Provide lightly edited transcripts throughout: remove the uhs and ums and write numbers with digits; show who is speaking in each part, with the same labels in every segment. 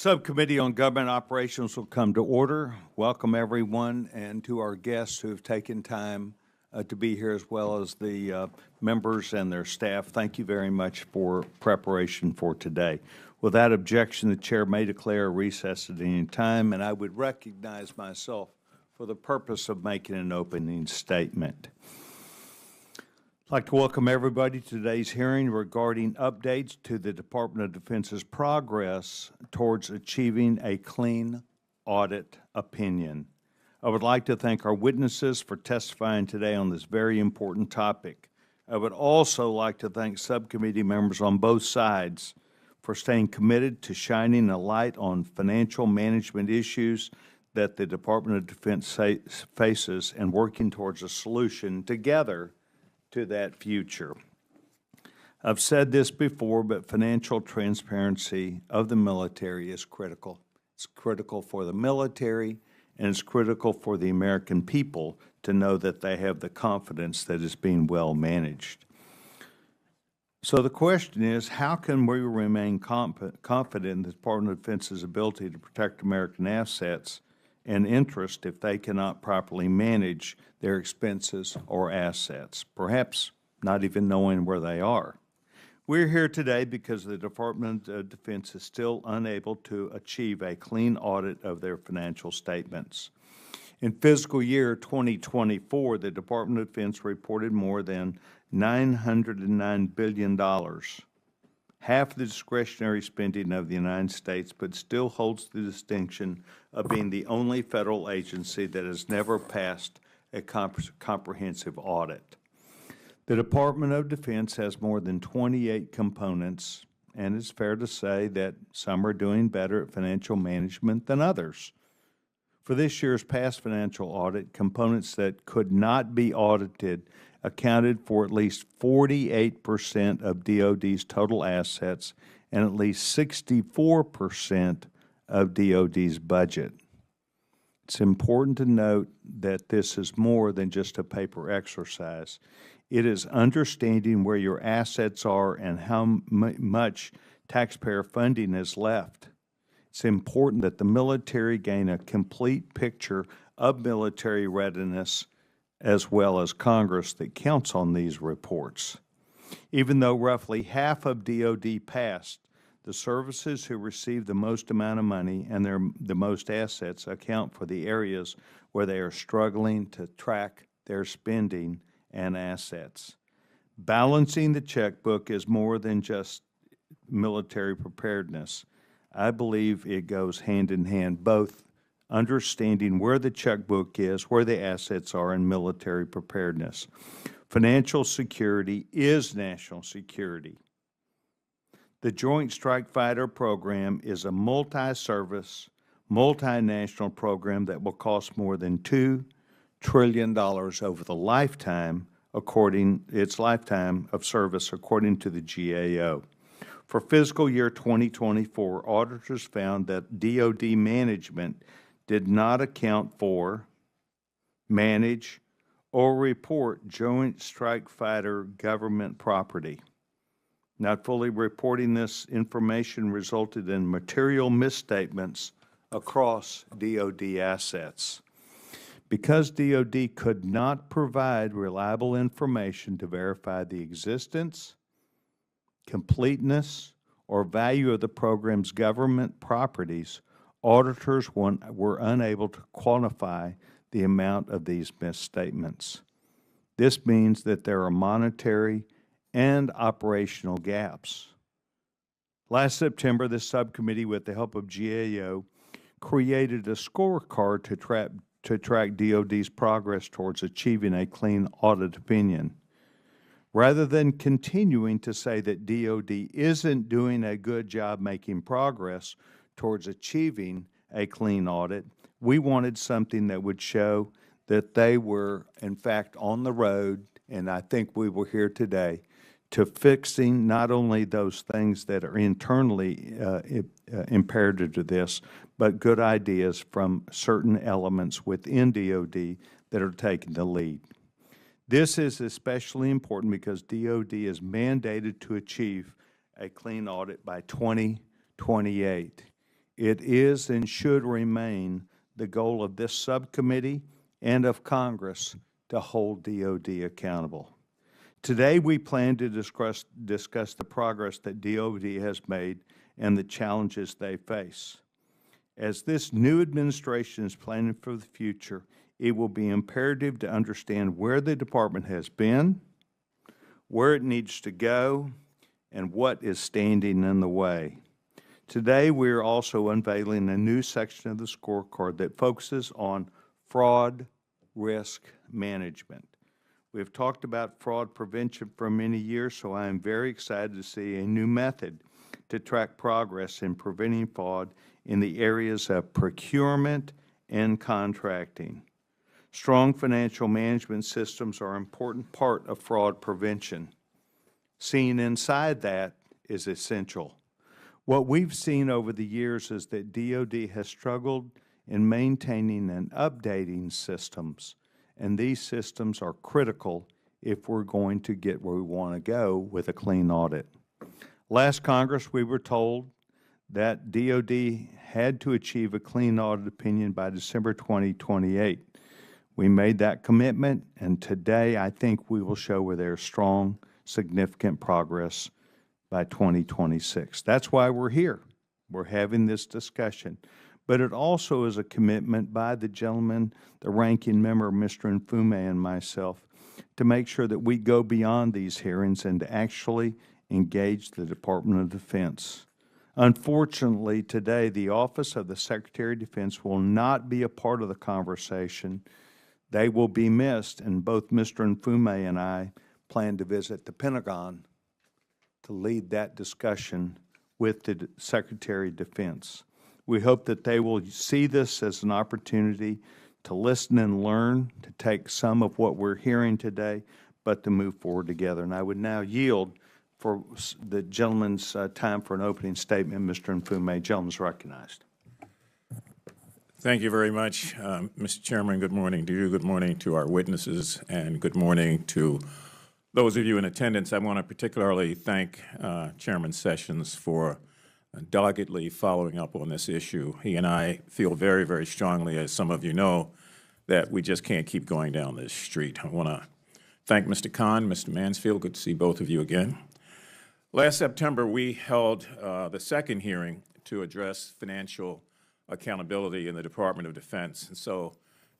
Speaker 1: Subcommittee on Government Operations will come to order. Welcome everyone, and to our guests who have taken time to be here, as well as the members and their staff. Thank you very much for preparation for today. Without objection, the chair may declare a recess at any time, and I would recognize myself for the purpose of making an opening statement. I'd like to welcome everybody to today's hearing regarding updates to the Department of Defense's progress towards achieving a clean audit opinion. I would like to thank our witnesses for testifying today on this very important topic. I would also like to thank subcommittee members on both sides for staying committed to shining a light on financial management issues that the Department of Defense faces and working towards a solution together to that future. I've said this before, but financial transparency of the military is critical. It's critical for the military, and it's critical for the American people to know that they have the confidence that it's being well managed. So the question is, how can we remain confident in the Department of Defense's ability to protect American assets and interest if they cannot properly manage their expenses or assets, perhaps not even knowing where they are? We're here today because the Department of Defense is still unable to achieve a clean audit of their financial statements. In fiscal year 2024, the Department of Defense reported more than $909 billion, half the discretionary spending of the United States, but still holds the distinction of being the only federal agency that has never passed a comprehensive audit. The Department of Defense has more than 28 components, and it's fair to say that some are doing better at financial management than others. For this year's past financial audit, components that could not be audited accounted for at least 48% of DOD's total assets and at least 64% of DOD's budget. It's important to note that this is more than just a paper exercise. It is understanding where your assets are and how much taxpayer funding is left. It's important that the military gain a complete picture of military readiness, as well as Congress that counts on these reports. Even though roughly half of DOD passed, the services who receive the most amount of money and the most assets account for the areas where they are struggling to track their spending and assets. Balancing the checkbook is more than just military preparedness. I believe it goes hand in hand, both understanding where the checkbook is, where the assets are, and military preparedness. Financial security is national security. The Joint Strike Fighter program is a multi-service, multinational program that will cost more than $2 trillion over the lifetime, its lifetime of service, according to the GAO. For fiscal year 2024, auditors found that DOD management did not account for, manage, or report Joint Strike Fighter government property. Not fully reporting this information resulted in material misstatements across DOD assets. Because DOD could not provide reliable information to verify the existence, completeness, or value of the program's government properties, auditors were unable to quantify the amount of these misstatements. This means that there are monetary and operational gaps. Last September, this subcommittee, with the help of GAO, created a scorecard to track DOD's progress towards achieving a clean audit opinion. Rather than continuing to say that DOD isn't doing a good job making progress towards achieving a clean audit, we wanted something that would show that they were, in fact, on the road, and I think we were here today, to fixing not only those things that are internally imperative to this, but good ideas from certain elements within DOD that are taking the lead. This is especially important because DOD is mandated to achieve a clean audit by 2028. It is and should remain the goal of this subcommittee and of Congress to hold DOD accountable. Today, we plan to discuss the progress that DOD has made and the challenges they face. As this new administration is planning for the future, it will be imperative to understand where the department has been, where it needs to go, and what is standing in the way. Today, we are also unveiling a new section of the scorecard that focuses on fraud risk management. We have talked about fraud prevention for many years, so I am very excited to see a new method to track progress in preventing fraud in the areas of procurement and contracting. Strong financial management systems are an important part of fraud prevention. Seeing inside that is essential. What we've seen over the years is that DOD has struggled in maintaining and updating systems, and these systems are critical if we're going to get where we want to go with a clean audit. Last Congress, we were told that DOD had to achieve a clean audit opinion by December 2028. We made that commitment, and today I think we will show where there's strong, significant progress by 2026. That's why we're here. We're having this discussion. But it also is a commitment by the gentleman, the ranking member, Mr. Nfume, and myself, to make sure that we go beyond these hearings and to actually engage the Department of Defense. Unfortunately, today, the Office of the Secretary of Defense will not be a part of the conversation. They will be missed, and both Mr. Nfume and I plan to visit the Pentagon to lead that discussion with the Secretary of Defense. We hope that they will see this as an opportunity to listen and learn, to take some of what we're hearing today, but to move forward together. And I would now yield for the gentleman's time for an opening statement. Mr. Nfume, gentleman's recognized.
Speaker 2: Thank you very much, Mr. Chairman. Good morning to you. Good morning to our witnesses, and good morning to those of you in attendance. I want to particularly thank Chairman Sessions for doggedly following up on this issue. He and I feel very, very strongly, as some of you know, that we just can't keep going down this street. I want to thank Mr. Khan, Mr. Mansfield. Good to see both of you again. Last September, we held the second hearing to address financial accountability in the Department of Defense. And so,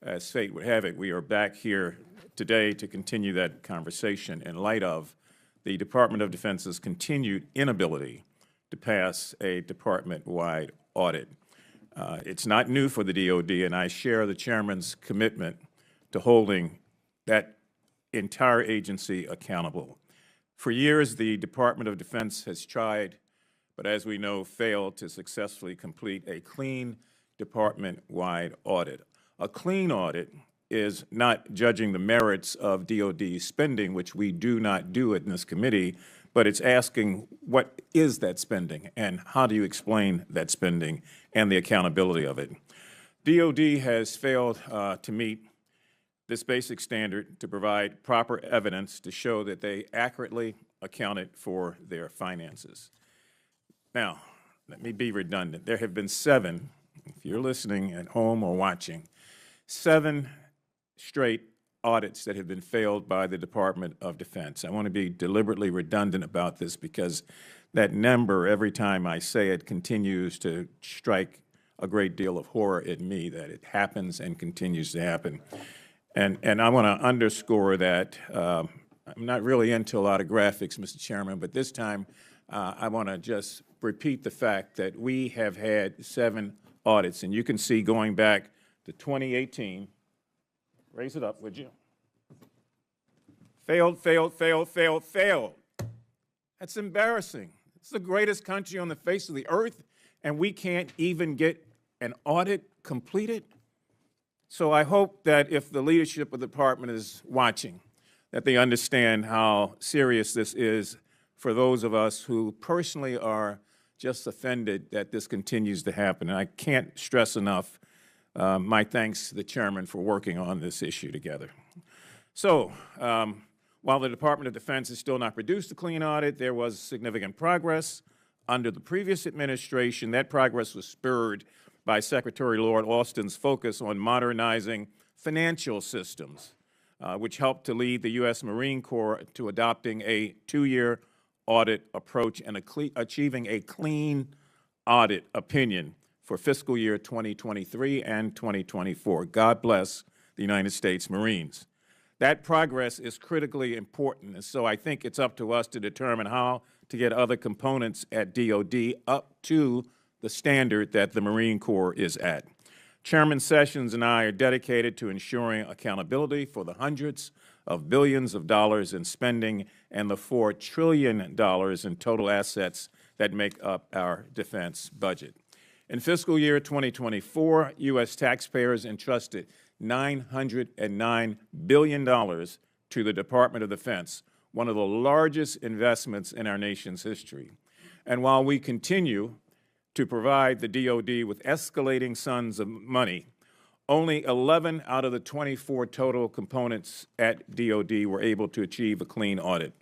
Speaker 2: as fate would have it, we are back here today to continue that conversation in light of the Department of Defense's continued inability to pass a department-wide audit. It's not new for the DOD, and I share the Chairman's commitment to holding that entire agency accountable. For years, the Department of Defense has tried, but as we know, failed to successfully complete a clean department-wide audit. A clean audit is not judging the merits of DOD spending, which we do not do in this committee, but it's asking what is that spending and how do you explain that spending and the accountability of it. DOD has failed to meet this basic standard to provide proper evidence to show that they accurately accounted for their finances. Now, let me be redundant. There have been 7, if you're listening at home or watching, 7 straight audits that have been failed by the Department of Defense. I want to be deliberately redundant about this because that number, every time I say it, continues to strike a great deal of horror at me that it happens and continues to happen. And I want to underscore that I'm not really into a lot of graphics, Mr. Chairman, but this time I want to just repeat the fact that we have had 7 audits, and you can see going back to 2018, raise it up, would you? Failed, failed, failed, failed, failed. That's embarrassing. It's the greatest country on the face of the earth, and we can't even get an audit completed. So I hope that if the leadership of the department is watching, that they understand how serious this is for those of us who personally are just offended that this continues to happen. And I can't stress enough my thanks to the chairman for working on this issue together. So while the Department of Defense has still not produced a clean audit, there was significant progress Under the previous administration, that progress was spurred by Secretary Lord Austin's focus on modernizing financial systems, which helped to lead the U.S. Marine Corps to adopting a 2-year audit approach and achieving a clean audit opinion for fiscal year 2023 and 2024. God bless the United States Marines. That progress is critically important, and so I think it's up to us to determine how to get other components at DOD up to the standard that the Marine Corps is at. Chairman Sessions and I are dedicated to ensuring accountability for the hundreds of billions of dollars in spending and the $4 trillion in total assets that make up our defense budget. In fiscal year 2024, U.S. taxpayers entrusted $909 billion to the Department of Defense, one of the largest investments in our nation's history. And while we continue to provide the DOD with escalating sums of money, only 11 out of the 24 total components at DOD were able to achieve a clean audit.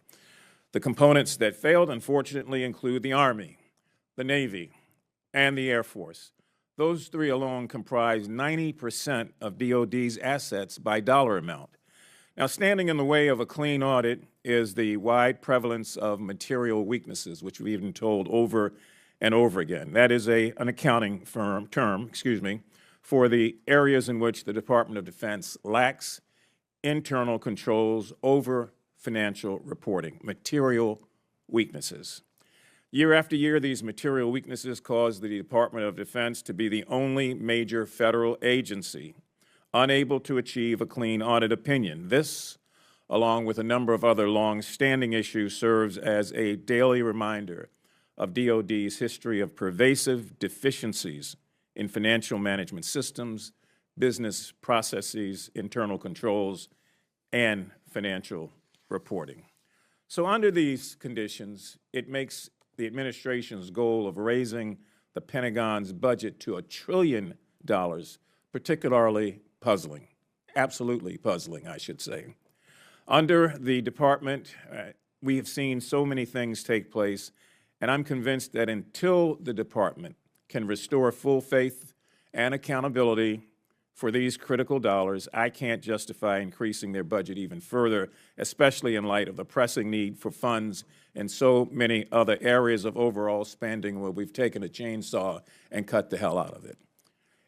Speaker 2: The components that failed, unfortunately, include the Army, the Navy, and the Air Force. Those three alone comprise 90% of DOD's assets by dollar amount. Now, standing in the way of a clean audit is the wide prevalence of material weaknesses, which we've been told over and over again. That is an accounting term for the areas in which the Department of Defense lacks internal controls over financial reporting, material weaknesses. Year after year, these material weaknesses cause the Department of Defense to be the only major federal agency unable to achieve a clean audit opinion. This, along with a number of other long-standing issues, serves as a daily reminder of DOD's history of pervasive deficiencies in financial management systems, business processes, internal controls, and financial reporting. So under these conditions, it makes the administration's goal of raising the Pentagon's budget to $1 trillion particularly puzzling, absolutely puzzling, I should say. Under the department, we have seen so many things take place, and I'm convinced that until the department can restore full faith and accountability for these critical dollars, I can't justify increasing their budget even further, especially in light of the pressing need for funds in so many other areas of overall spending where we've taken a chainsaw and cut the hell out of it.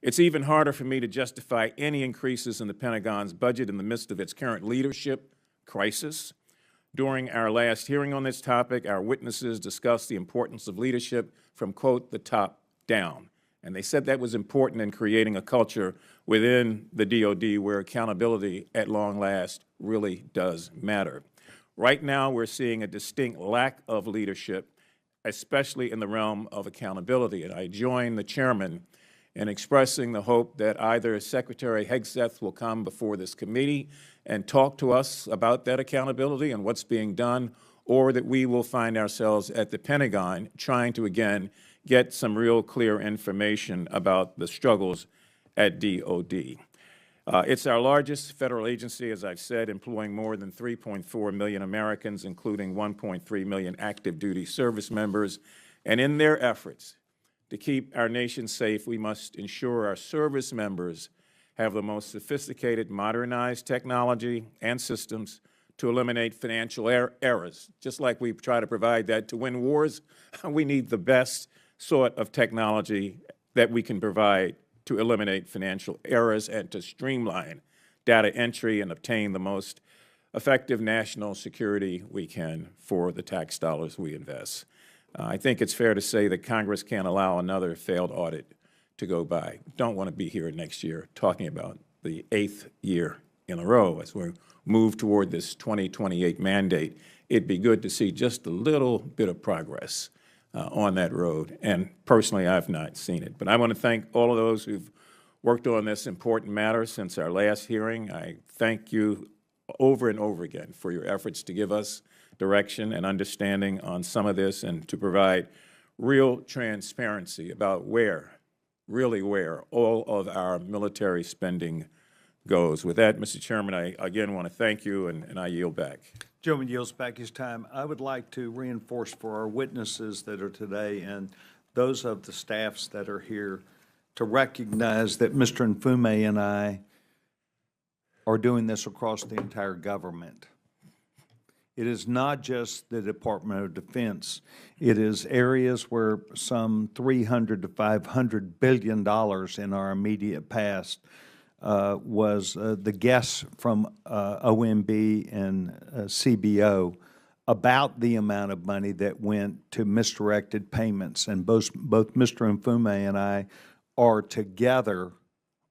Speaker 2: It's even harder for me to justify any increases in the Pentagon's budget in the midst of its current leadership crisis. During our last hearing on this topic, our witnesses discussed the importance of leadership from, quote, the top down. And they said that was important in creating a culture within the DOD where accountability at long last really does matter. Right now, we're seeing a distinct lack of leadership, especially in the realm of accountability. And I join the chairman in expressing the hope that either Secretary Hegseth will come before this committee and talk to us about that accountability and what's being done, or that we will find ourselves at the Pentagon trying to, again, get some real clear information about the struggles at DOD. It's our largest federal agency, as I've said, employing more than 3.4 million Americans, including 1.3 million active duty service members. And in their efforts to keep our nation safe, we must ensure our service members have the most sophisticated, modernized technology and systems to eliminate financial errors. Just like we try to provide that to win wars, we need the best sort of technology that we can provide to eliminate financial errors and to streamline data entry and obtain the most effective national security we can for the tax dollars we invest. I think it's fair to say that Congress can't allow another failed audit to go by. Don't want to be here next year talking about the 8th year in a row as we move toward this 2028 mandate. It'd be good to see just a little bit of progress on that road, and personally, I've not seen it. But I want to thank all of those who've worked on this important matter since our last hearing. I thank you over and over again for your efforts to give us direction and understanding on some of this and to provide real transparency about where, really where, all of our military spending goes. With that, Mr. Chairman, I again want to thank you, and I yield back.
Speaker 1: Gentleman yields back his time. I would like to reinforce for our witnesses that are today and those of the staffs that are here to recognize that Mr. Nfume and I are doing this across the entire government. It is not just the Department of Defense. It is areas where some $300 to $500 billion in our immediate past was the guess from OMB and CBO about the amount of money that went to misdirected payments. And both Mr. Nfume and I are together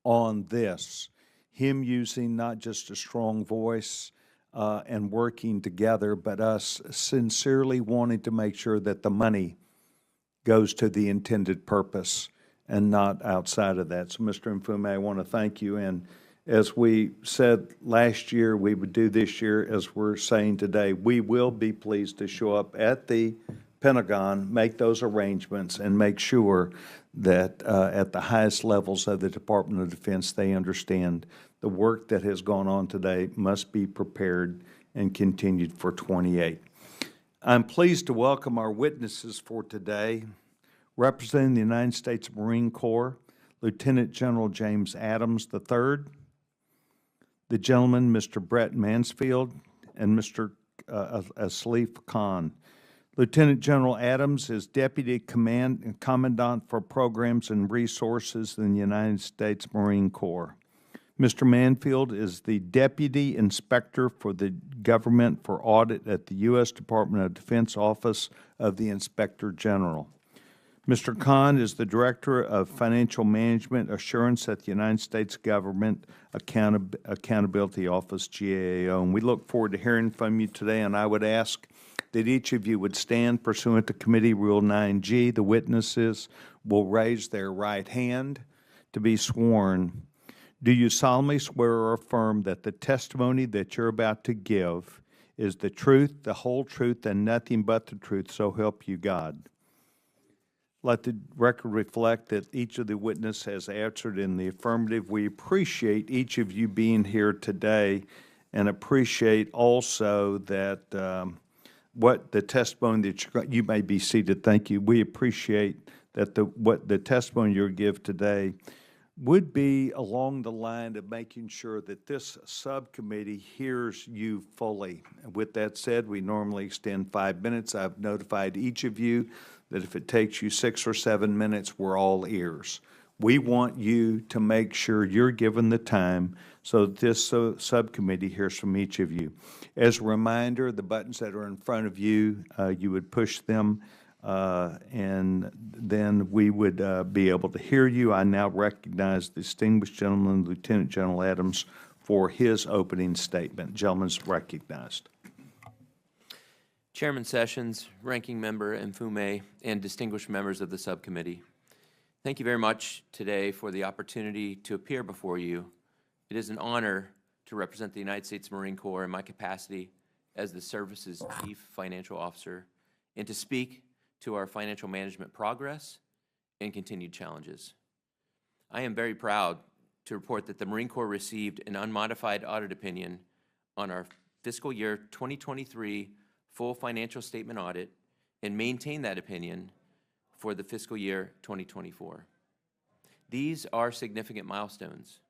Speaker 1: on this, him using not just a strong voice and working together, but us sincerely wanting to make sure that the money goes to the intended purpose and not outside of that. So, Mr. Nfume, I want to thank you. And as we said last year we would do this year, as we're saying today, we will be pleased to show up at the Pentagon, make those arrangements, and make sure that at the highest levels of the Department of Defense, they understand the work that has gone on today must be prepared and continued for 28. I'm pleased to welcome our witnesses for today. Representing the United States Marine Corps, Lieutenant General James Adams III, the gentleman, Mr. Brett Mansfield, and Mr. Asif Khan. Lieutenant General Adams is Deputy Commandant for Programs and Resources in the United States Marine Corps. Mr. Mansfield is the Deputy Inspector for the Government for Audit at the U.S. Department of Defense Office of the Inspector General. Mr. Khan is the Director of Financial Management Assurance at the United States Government Accountability Office, GAO. And we look forward to hearing from you today, and I would ask that each of you would stand pursuant to Committee Rule 9G. The witnesses will raise their right hand to be sworn. Do you solemnly swear or affirm that the testimony that you're about to give is the truth, the whole truth, and nothing but the truth, so help you God? Let the record reflect that each of the witnesses has answered in the affirmative. We appreciate each of you being here today and appreciate also that what the testimony that you may be seated. Thank you. We appreciate that what the testimony you give today would be along the line of making sure that this subcommittee hears you fully. And with that said, we normally extend 5 minutes. I've notified each of you that if it takes you 6 or 7 minutes, we're all ears. We want you to make sure you're given the time so that this subcommittee hears from each of you. As a reminder, the buttons that are in front of you, you would push them, and then we would be able to hear you. I now recognize the distinguished gentleman, Lieutenant General Adams, for his opening statement. Gentleman's recognized.
Speaker 3: Chairman Sessions, Ranking Member Nfume, and distinguished members of the subcommittee, thank you very much today for the opportunity to appear before you. It is an honor to represent the United States Marine Corps in my capacity as the service's Chief Financial Officer and to speak to our financial management progress and continued challenges. I am very proud to report that the Marine Corps received an unmodified audit opinion on our fiscal year 2023 full financial statement audit and maintain that opinion for the fiscal year 2024. These are significant milestones,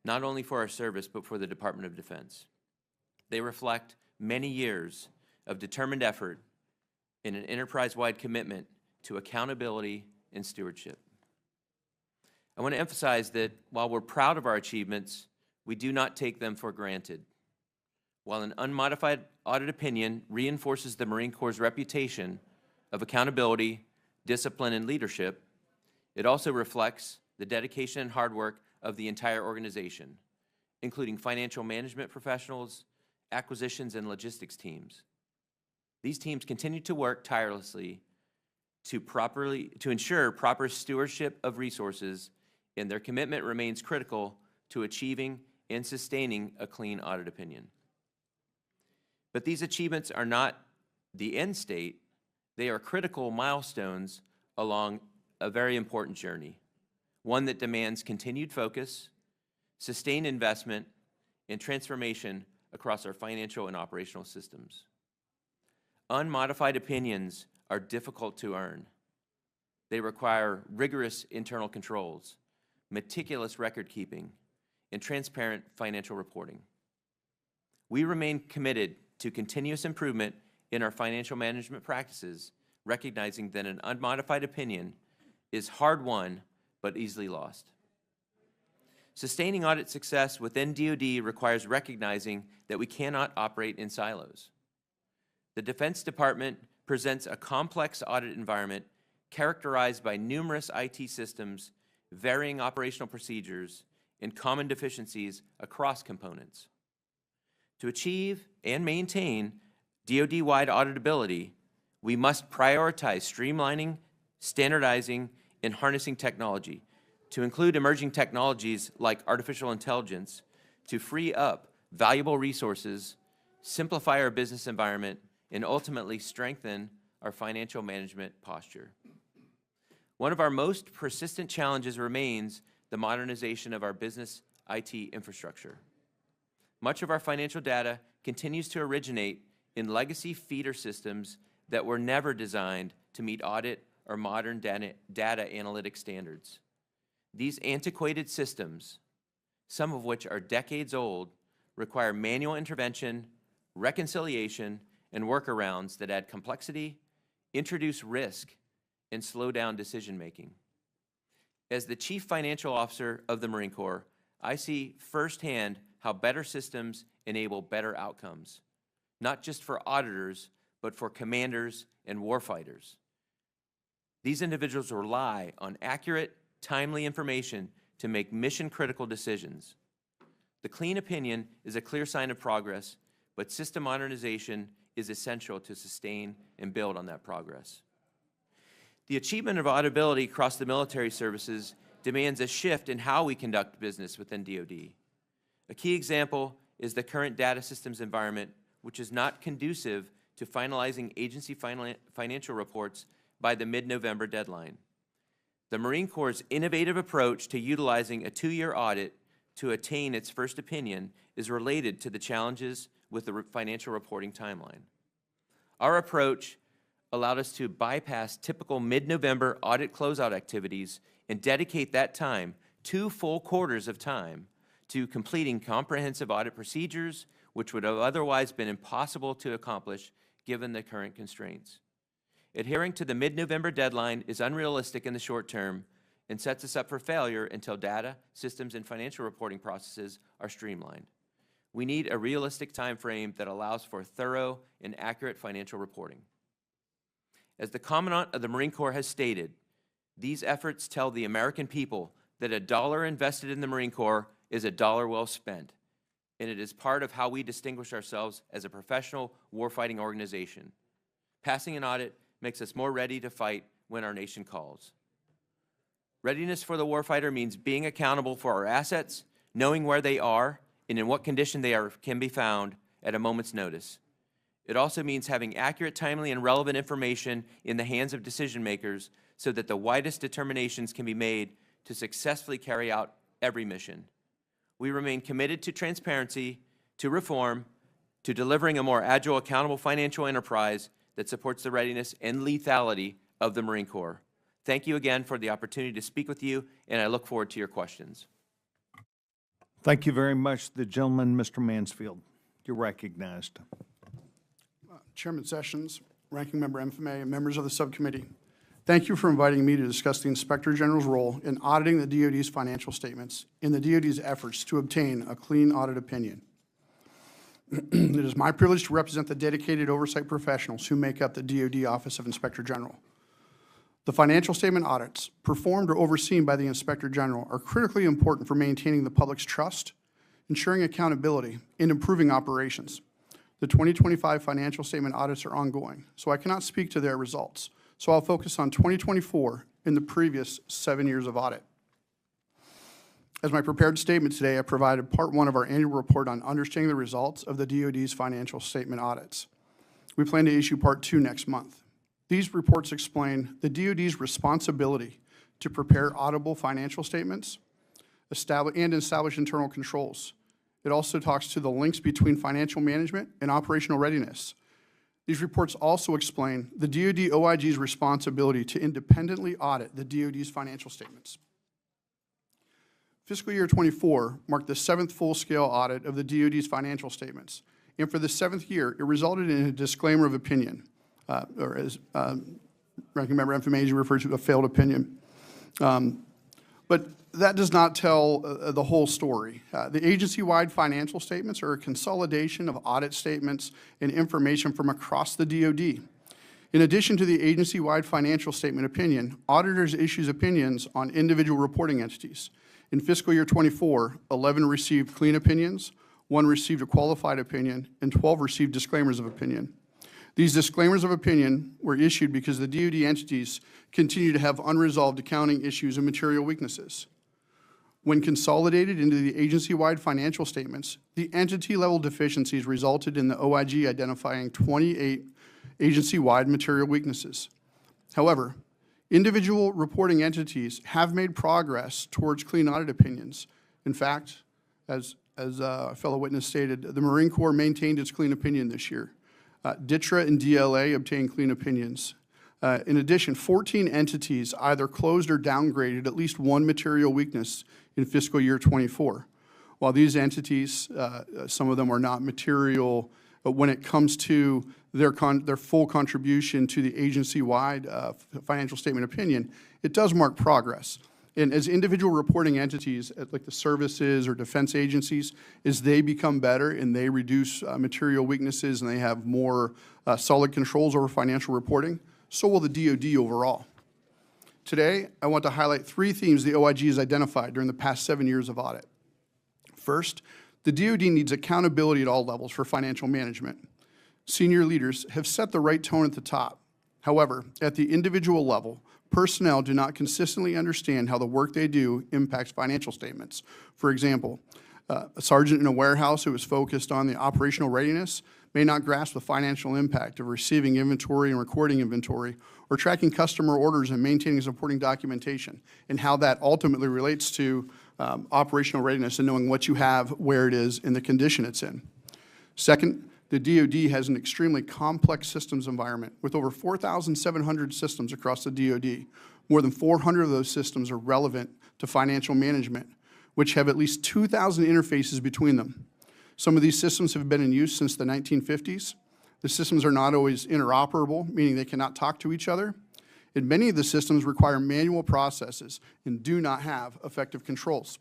Speaker 3: not only for our service, but for the Department of Defense. They reflect many years of determined effort and an enterprise-wide commitment to accountability and stewardship. I want to emphasize that while we're proud of our achievements, we do not take them for granted. While an unmodified audit opinion reinforces the Marine Corps' reputation of accountability, discipline, and leadership, it also reflects the dedication and hard work of the entire organization, including financial management professionals, acquisitions, and logistics teams. These teams continue to work tirelessly to ensure proper stewardship of resources, and their commitment remains critical to achieving and sustaining a clean audit opinion. But these achievements are not the end state. They are critical milestones along a very important journey, one that demands continued focus, sustained investment, and transformation across our financial and operational systems. Unmodified opinions are difficult to earn. They require rigorous internal controls, meticulous record keeping, and transparent financial reporting. We remain committed to continuous improvement in our financial management practices, recognizing that an unmodified opinion is hard-won but easily lost. Sustaining audit success within DOD requires recognizing that we cannot operate in silos. The Defense Department presents a complex audit environment characterized by numerous IT systems, varying operational procedures, and common deficiencies across components. To achieve and maintain DoD-wide auditability, we must prioritize streamlining, standardizing, and harnessing technology to include emerging technologies like artificial intelligence to free up valuable resources, simplify our business environment, and ultimately strengthen our financial management posture. One of our most persistent challenges remains the modernization of our business IT infrastructure. Much of our financial data continues to originate in legacy feeder systems that were never designed to meet audit or modern data analytic standards. These antiquated systems, some of which are decades old, require manual intervention, reconciliation, and workarounds that add complexity, introduce risk, and slow down decision-making. As the Chief Financial Officer of the Marine Corps, I see firsthand how better systems enable better outcomes, not just for auditors, but for commanders and warfighters. These individuals rely on accurate, timely information to make mission-critical decisions. The clean opinion is a clear sign of progress, but system modernization is essential to sustain and build on that progress. The achievement of auditability across the military services demands a shift in how we conduct business within DoD. A key example is the current data systems environment, which is not conducive to finalizing agency financial reports by the mid-November deadline. The Marine Corps' innovative approach to utilizing a 2-year audit to attain its first opinion is related to the challenges with the financial reporting timeline. Our approach allowed us to bypass typical mid-November audit closeout activities and dedicate that time, 2 full quarters of time, to completing comprehensive audit procedures, which would have otherwise been impossible to accomplish given the current constraints. Adhering to the mid-November deadline is unrealistic in the short term and sets us up for failure until data, systems, and financial reporting processes are streamlined. We need a realistic time frame that allows for thorough and accurate financial reporting. As the Commandant of the Marine Corps has stated, these efforts tell the American people that a dollar invested in the Marine Corps is a dollar well spent, and it is part of how we distinguish ourselves as a professional warfighting organization. Passing an audit makes us more ready to fight when our nation calls. Readiness for the warfighter means being accountable for our assets, knowing where they are, and in what condition they can be found at a moment's notice. It also means having accurate, timely, and relevant information in the hands of decision makers so that the widest determinations can be made to successfully carry out every mission. We remain committed to transparency, to reform, to delivering a more agile, accountable financial enterprise that supports the readiness and lethality of the Marine Corps. Thank you again for the opportunity to speak with you, and I look forward to your questions.
Speaker 1: Thank you very much. The gentleman, Mr. Mansfield, you're recognized.
Speaker 4: Chairman Sessions, Ranking Member MFMA, and members of the subcommittee, thank you for inviting me to discuss the Inspector General's role in auditing the DoD's financial statements in the DoD's efforts to obtain a clean audit opinion. It is my privilege to represent the dedicated oversight professionals who make up the DoD Office of Inspector General. The financial statement audits performed or overseen by the Inspector General are critically important for maintaining the public's trust, ensuring accountability, and improving operations. The 2025 financial statement audits are ongoing, so I cannot speak to their results. So I'll focus on 2024 and the previous 7 years of audit. As my prepared statement today, I provided Part 1 of our annual report on understanding the results of the DoD's financial statement audits. We plan to issue Part 2 next month. These reports explain the DoD's responsibility to prepare auditable financial statements, establish internal controls. It also talks to the links between financial management and operational readiness. These reports also explain the DoD OIG's responsibility to independently audit the DoD's financial statements. Fiscal year 24 marked the 7th full-scale audit of the DoD's financial statements, and for the 7th year, it resulted in a disclaimer of opinion, or as Ranking Member Mfumezi referred to, a failed opinion. But that does not tell the whole story. The agency-wide financial statements are a consolidation of audit statements and information from across the DoD. In addition to the agency-wide financial statement opinion, auditors issue opinions on individual reporting entities. In fiscal year 24, 11 received clean opinions, 1 received a qualified opinion, and 12 received disclaimers of opinion. These disclaimers of opinion were issued because the DoD entities continue to have unresolved accounting issues and material weaknesses. When consolidated into the agency-wide financial statements, the entity-level deficiencies resulted in the OIG identifying 28 agency-wide material weaknesses. However, individual reporting entities have made progress towards clean audit opinions. In fact, as a fellow witness stated, the Marine Corps maintained its clean opinion this year. DTRA and DLA obtained clean opinions. In addition, 14 entities either closed or downgraded at least one material weakness in fiscal year 24. While these entities, some of them are not material, but when it comes to their full contribution to the agency-wide financial statement opinion, it does mark progress. And as individual reporting entities, like the services or defense agencies, as they become better and they reduce material weaknesses and they have more solid controls over financial reporting, so will the DoD overall. Today, I want to highlight 3 themes the OIG has identified during the past 7 years of audit. First, the DoD needs accountability at all levels for financial management. Senior leaders have set the right tone at the top. However, at the individual level, personnel do not consistently understand how the work they do impacts financial statements. For example, a sergeant in a warehouse who is focused on the operational readiness may not grasp the financial impact of receiving inventory and recording inventory, or tracking customer orders and maintaining supporting documentation, and how that ultimately relates to operational readiness and knowing what you have, where it is, and the condition it's in. Second, the DoD has an extremely complex systems environment with over 4,700 systems across the DoD. More than 400 of those systems are relevant to financial management, which have at least 2,000 interfaces between them. Some of these systems have been in use since the 1950s. The systems are not always interoperable, meaning they cannot talk to each other. And many of the systems require manual processes and do not have effective controls.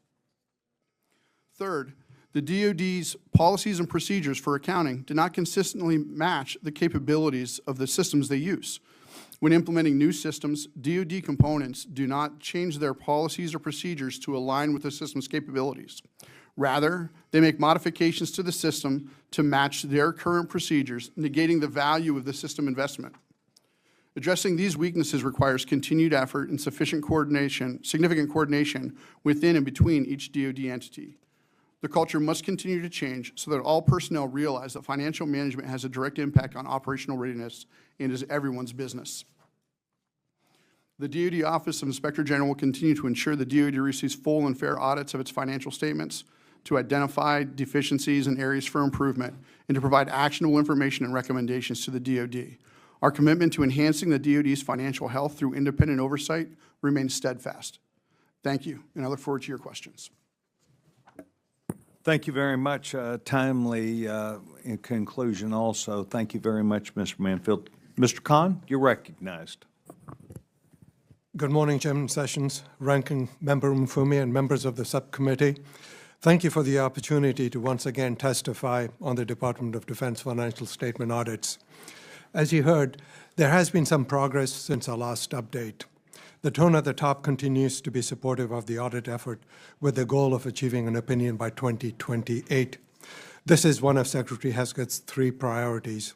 Speaker 4: Third, the DoD's policies and procedures for accounting do not consistently match the capabilities of the systems they use. When implementing new systems, DoD components do not change their policies or procedures to align with the system's capabilities. Rather, they make modifications to the system to match their current procedures, negating the value of the system investment. Addressing these weaknesses requires continued effort and significant coordination within and between each DoD entity. The culture must continue to change so that all personnel realize that financial management has a direct impact on operational readiness and is everyone's business. The DoD Office of Inspector General will continue to ensure the DoD receives full and fair audits of its financial statements, to identify deficiencies and areas for improvement, and to provide actionable information and recommendations to the DoD. Our commitment to enhancing the DoD's financial health through independent oversight remains steadfast. Thank you, and I look forward to your questions.
Speaker 1: Thank you very much. Timely in conclusion also. Thank you very much, Mr. Mansfield. Mr. Khan, you're recognized.
Speaker 5: Good morning, Chairman Sessions, Ranking Member Mfumezi, and members of the subcommittee. Thank you for the opportunity to once again testify on the Department of Defense financial statement audits. As you heard, there has been some progress since our last update. The tone at the top continues to be supportive of the audit effort with the goal of achieving an opinion by 2028. This is one of Secretary Heskett's 3 priorities.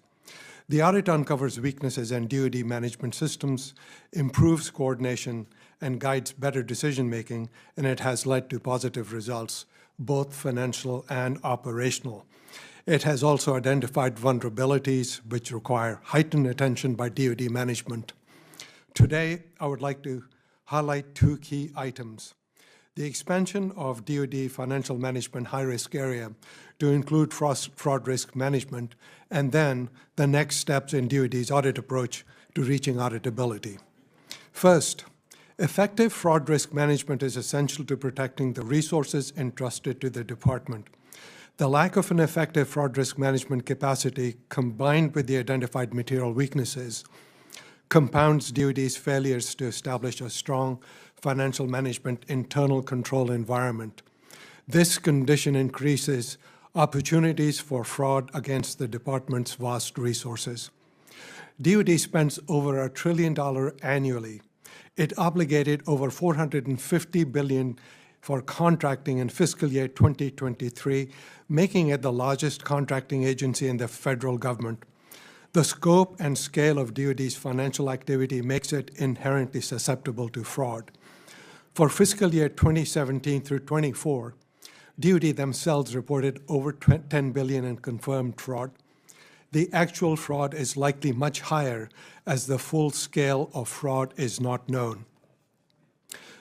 Speaker 5: The audit uncovers weaknesses in DoD management systems, improves coordination, and guides better decision-making, and it has led to positive results, both financial and operational. It has also identified vulnerabilities which require heightened attention by DoD management. Today, I would like to highlight 2 key items. The expansion of DOD financial management high-risk area to include fraud risk management, and then the next steps in DOD's audit approach to reaching auditability. First, effective fraud risk management is essential to protecting the resources entrusted to the department. The lack of an effective fraud risk management capacity, combined with the identified material weaknesses, compounds DOD's failures to establish a strong financial management internal control environment. This condition increases opportunities for fraud against the department's vast resources. DOD spends over $1 trillion annually. It obligated over $450 billion for contracting in fiscal year 2023, making it the largest contracting agency in the federal government. The scope and scale of DOD's financial activity makes it inherently susceptible to fraud. For fiscal year 2017 through 24, DOD themselves reported over $10 billion in confirmed fraud. The actual fraud is likely much higher, as the full scale of fraud is not known.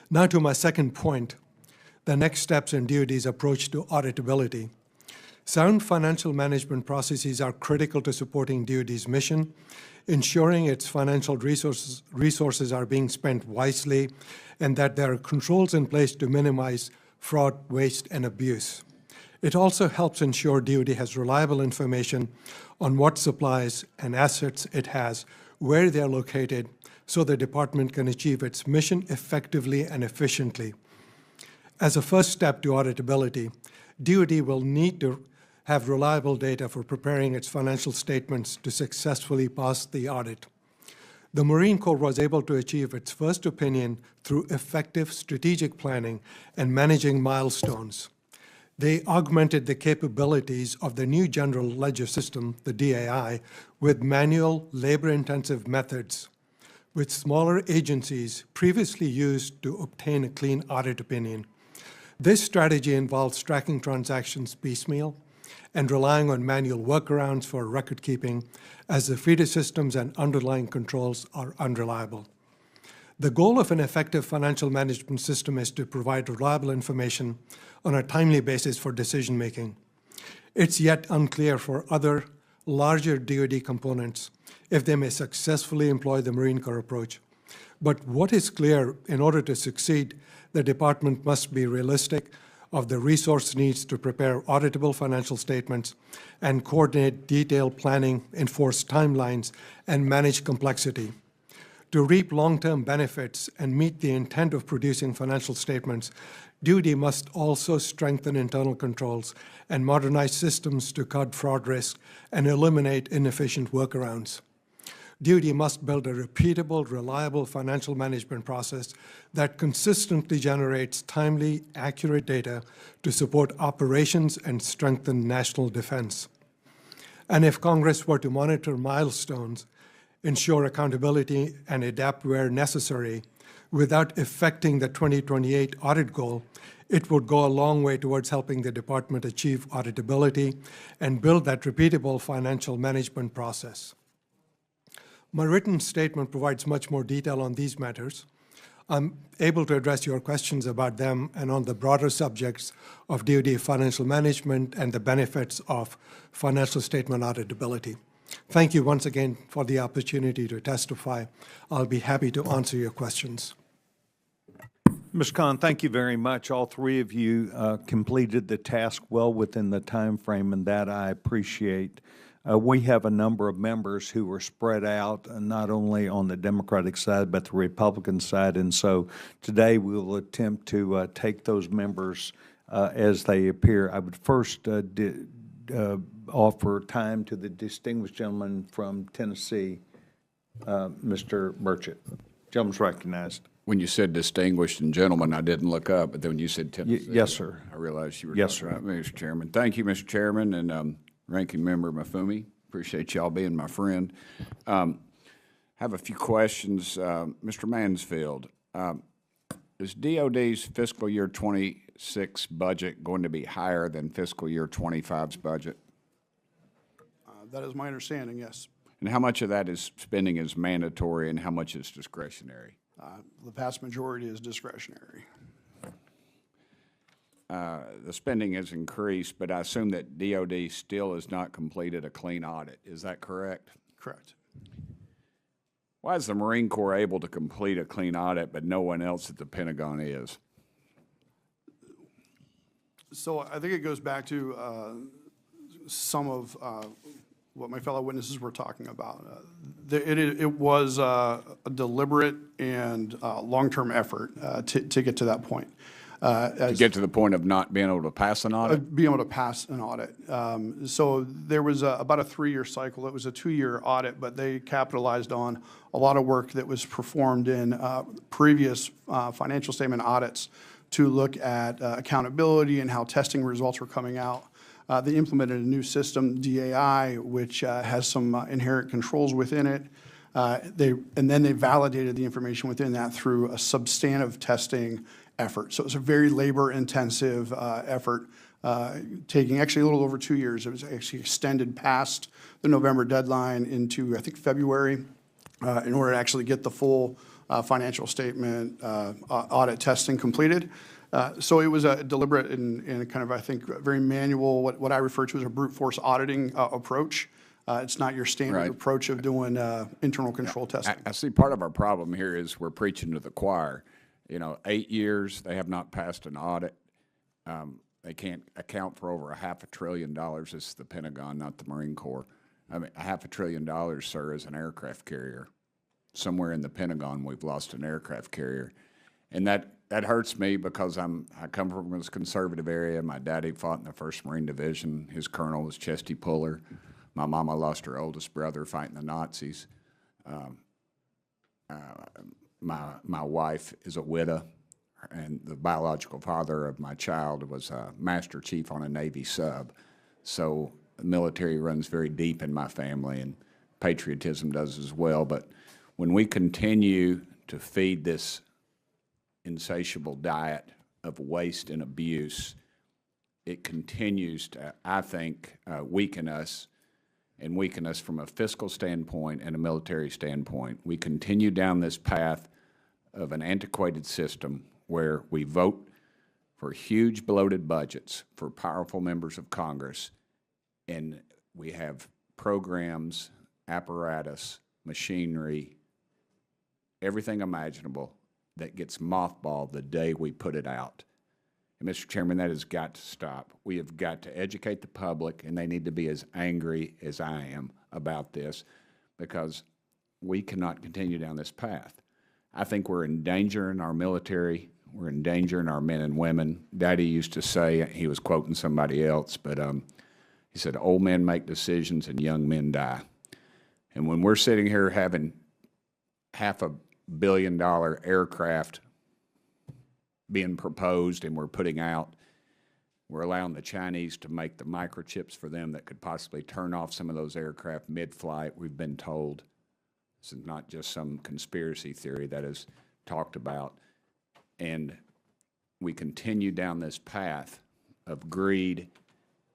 Speaker 5: Now to my second point, the next steps in DOD's approach to auditability. Sound financial management processes are critical to supporting DOD's mission, ensuring its financial resources are being spent wisely, and that there are controls in place to minimize fraud, waste, and abuse. It also helps ensure DOD has reliable information on what supplies and assets it has, where they're located, so the department can achieve its mission effectively and efficiently. As a first step to auditability, DOD will need to have reliable data for preparing its financial statements to successfully pass the audit. The Marine Corps was able to achieve its first opinion through effective strategic planning and managing milestones. They augmented the capabilities of the new General Ledger System, the DAI, with manual, labor-intensive methods, which smaller agencies previously used to obtain a clean audit opinion. This strategy involves tracking transactions piecemeal and relying on manual workarounds for record keeping, as the feeder systems and underlying controls are unreliable. The goal of an effective financial management system is to provide reliable information on a timely basis for decision-making. It's yet unclear for other larger DOD components if they may successfully employ the Marine Corps approach. But what is clear, in order to succeed, the department must be realistic of the resource needs to prepare auditable financial statements and coordinate detailed planning, enforce timelines, and manage complexity. To reap long-term benefits and meet the intent of producing financial statements, DOD must also strengthen internal controls and modernize systems to cut fraud risk and eliminate inefficient workarounds. DOD must build a repeatable, reliable financial management process that consistently generates timely, accurate data to support operations and strengthen national defense. And if Congress were to monitor milestones, ensure accountability, and adapt where necessary, without affecting the 2028 audit goal, it would go a long way towards helping the department achieve auditability and build that repeatable financial management process. My written statement provides much more detail on these matters. I'm able to address your questions about them and on the broader subjects of DOD financial management and the benefits of financial statement auditability. Thank you once again for the opportunity to testify. I'll be happy to answer your questions.
Speaker 1: Mr. Khan, thank you very much. All three of you completed the task well within the time frame, and that I appreciate. We have a number of members who were spread out, not only on the Democratic side, but the Republican side. And so today we will attempt to take those members as they appear. I would first offer time to the distinguished gentleman from Tennessee, Mr. Burchett. Gentleman's recognized.
Speaker 6: When you said distinguished and gentleman, I didn't look up, but then when you said Tennessee,
Speaker 1: Yes, sir.
Speaker 6: I realized you were
Speaker 1: Yes,
Speaker 6: talking about me, Mr. Chairman. Thank you, Mr. Chairman, and Ranking Member Mafumi. Appreciate y'all being my friend. Have a few questions. Mr. Mansfield, is DOD's fiscal year 26 budget going to be higher than fiscal year 25's budget?
Speaker 4: That is my understanding, yes.
Speaker 6: And how much of that is spending is mandatory and how much is discretionary?
Speaker 4: The vast majority is discretionary.
Speaker 6: the spending has increased, but I assume that DOD still has not completed a clean audit. Is that correct?
Speaker 4: Correct.
Speaker 6: Why is the Marine Corps able to complete a clean audit, but no one else at the Pentagon is?
Speaker 4: So I think it goes back to some of what my fellow witnesses were talking about. It was a deliberate and long-term effort to get to that point.
Speaker 6: To get to the point of not being able to pass an audit?
Speaker 4: Being able to pass an audit. So there was about a 3-year cycle. It was a 2-year audit, but they capitalized on a lot of work that was performed in previous financial statement audits to look at accountability and how testing results were coming out. They implemented a new system, DAI, which has some inherent controls within it. And then they validated the information within that through a substantive testing effort. So it was a very labor-intensive effort, taking actually a little over 2 years. It was actually extended past the November deadline into, I think, February, in order to actually get the full financial statement audit testing completed. So it was a deliberate and kind of, I think, very manual, what I refer to as a brute force auditing approach. It's not your standard approach of doing internal control testing.
Speaker 6: I see part of our problem here is we're preaching to the choir. 8 years, they have not passed an audit. They can't account for over $500 billion. This is the Pentagon, not the Marine Corps. I mean, $500 billion, sir, is an aircraft carrier. Somewhere in the Pentagon, we've lost an aircraft carrier. And that hurts me because I come from this conservative area. My daddy fought in the 1st Marine Division. His colonel was Chesty Puller. My mama lost her oldest brother fighting the Nazis. My wife is a widow, and the biological father of my child was a master chief on a Navy sub. So the military runs very deep in my family, and patriotism does as well. But when we continue to feed this insatiable diet of waste and abuse, it continues to, I think, weaken us from a fiscal standpoint and a military standpoint. We continue down this path of an antiquated system where we vote for huge bloated budgets for powerful members of Congress, and we have programs, apparatus, machinery, everything imaginable that gets mothballed the day we put it out. And Mr. Chairman, that has got to stop. We have got to educate the public, and they need to be as angry as I am about this, because we cannot continue down this path. I think we're endangering our military. We're endangering our men and women. Daddy used to say, he was quoting somebody else, but he said, old men make decisions and young men die. And when we're sitting here having $500 million aircraft being proposed and we're putting out, we're allowing the Chinese to make the microchips for them that could possibly turn off some of those aircraft mid-flight, we've been told. This is not just some conspiracy theory that is talked about. And we continue down this path of greed,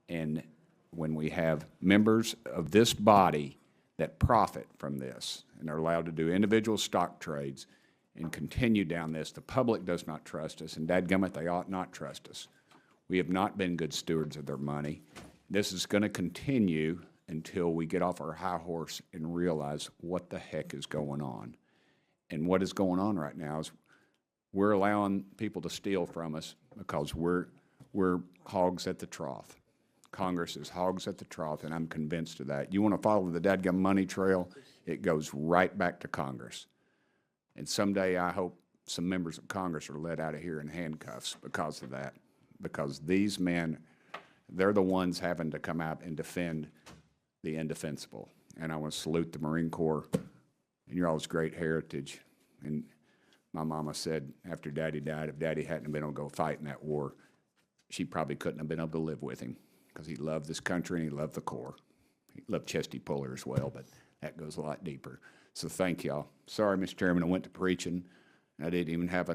Speaker 6: and when we have members of this body that profit from this and are allowed to do individual stock trades and continue down this, the public does not trust us, and dadgummit, they ought not trust us. We have not been good stewards of their money. This is going to continue until we get off our high horse and realize what the heck is going on. And what is going on right now is we're allowing people to steal from us because we're hogs at the trough. Congress is hogs at the trough, and I'm convinced of that. You want to follow the dadgum money trail, it goes right back to Congress. And someday I hope some members of Congress are let out of here in handcuffs because of that. Because these men, they're the ones having to come out and defend the indefensible. And I want to salute the Marine Corps and your all's great heritage. And my mama said after Daddy died, if Daddy hadn't been able to go fight in that war, she probably couldn't have been able to live with him, because he loved this country and he loved the Corps. He loved Chesty Puller as well, but that goes a lot deeper. So thank y'all. Sorry, Mr. Chairman, I went to preaching. I didn't even have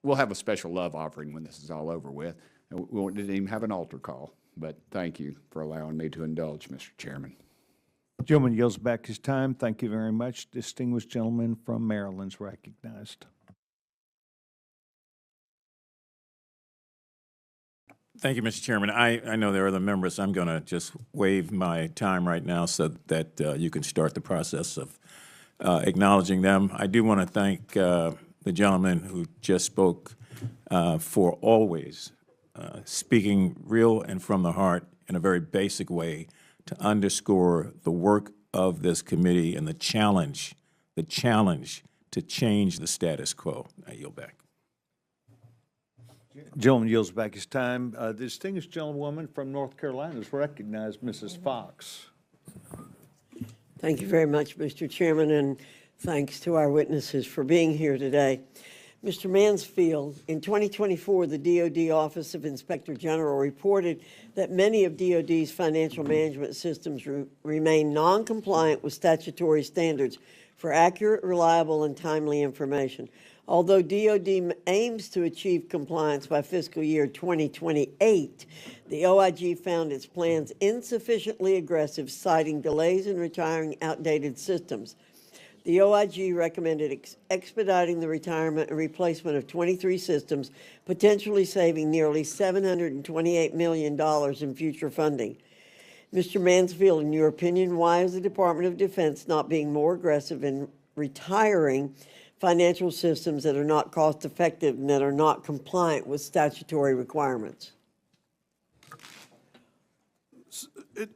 Speaker 6: we'll have a special love offering when this is all over with. We didn't even have an altar call, but thank you for allowing me to indulge, Mr. Chairman.
Speaker 1: Gentleman yields back his time. Thank you very much. Distinguished gentleman from Maryland's recognized.
Speaker 2: Thank you, Mr. Chairman. I know there are other members. I'm going to just waive my time right now so that you can start the process of acknowledging them. I do want to thank the gentleman who just spoke for always speaking real and from the heart in a very basic way to underscore the work of this committee and the challenge to change the status quo. I yield back.
Speaker 1: Gentleman yields back his time. The distinguished gentlewoman from North Carolina is recognized, Mrs. Fox.
Speaker 7: Thank you very much, Mr. Chairman, and thanks to our witnesses for being here today. Mr. Mansfield, in 2024, the DOD Office of Inspector General reported that many of DOD's financial management systems remain non-compliant with statutory standards for accurate, reliable, and timely information. Although DOD aims to achieve compliance by fiscal year 2028, the OIG found its plans insufficiently aggressive, citing delays in retiring outdated systems. The OIG recommended expediting the retirement and replacement of 23 systems, potentially saving nearly $728 million in future funding. Mr. Mansfield, in your opinion, why is the Department of Defense not being more aggressive in retiring financial systems that are not cost-effective and that are not compliant with statutory requirements?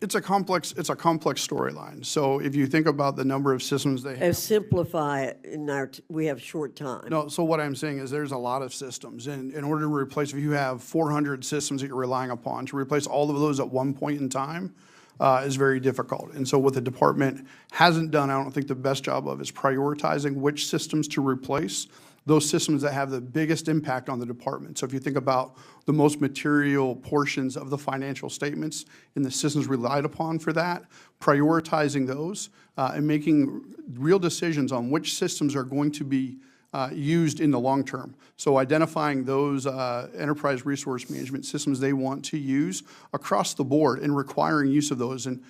Speaker 4: It's a complex storyline. So if you think about the number of systems they have.
Speaker 7: Simplify it in we have short time.
Speaker 4: No, so what I'm saying is there's a lot of systems. And in order to replace, if you have 400 systems that you're relying upon, to replace all of those at one point in time is very difficult. And so what the department hasn't done, I don't think the best job of, is prioritizing which systems to replace, those systems that have the biggest impact on the department. So if you think about the most material portions of the financial statements and the systems relied upon for that, prioritizing those and making real decisions on which systems are going to be used in the long term. So identifying those enterprise resource management systems they want to use across the board and requiring use of those, and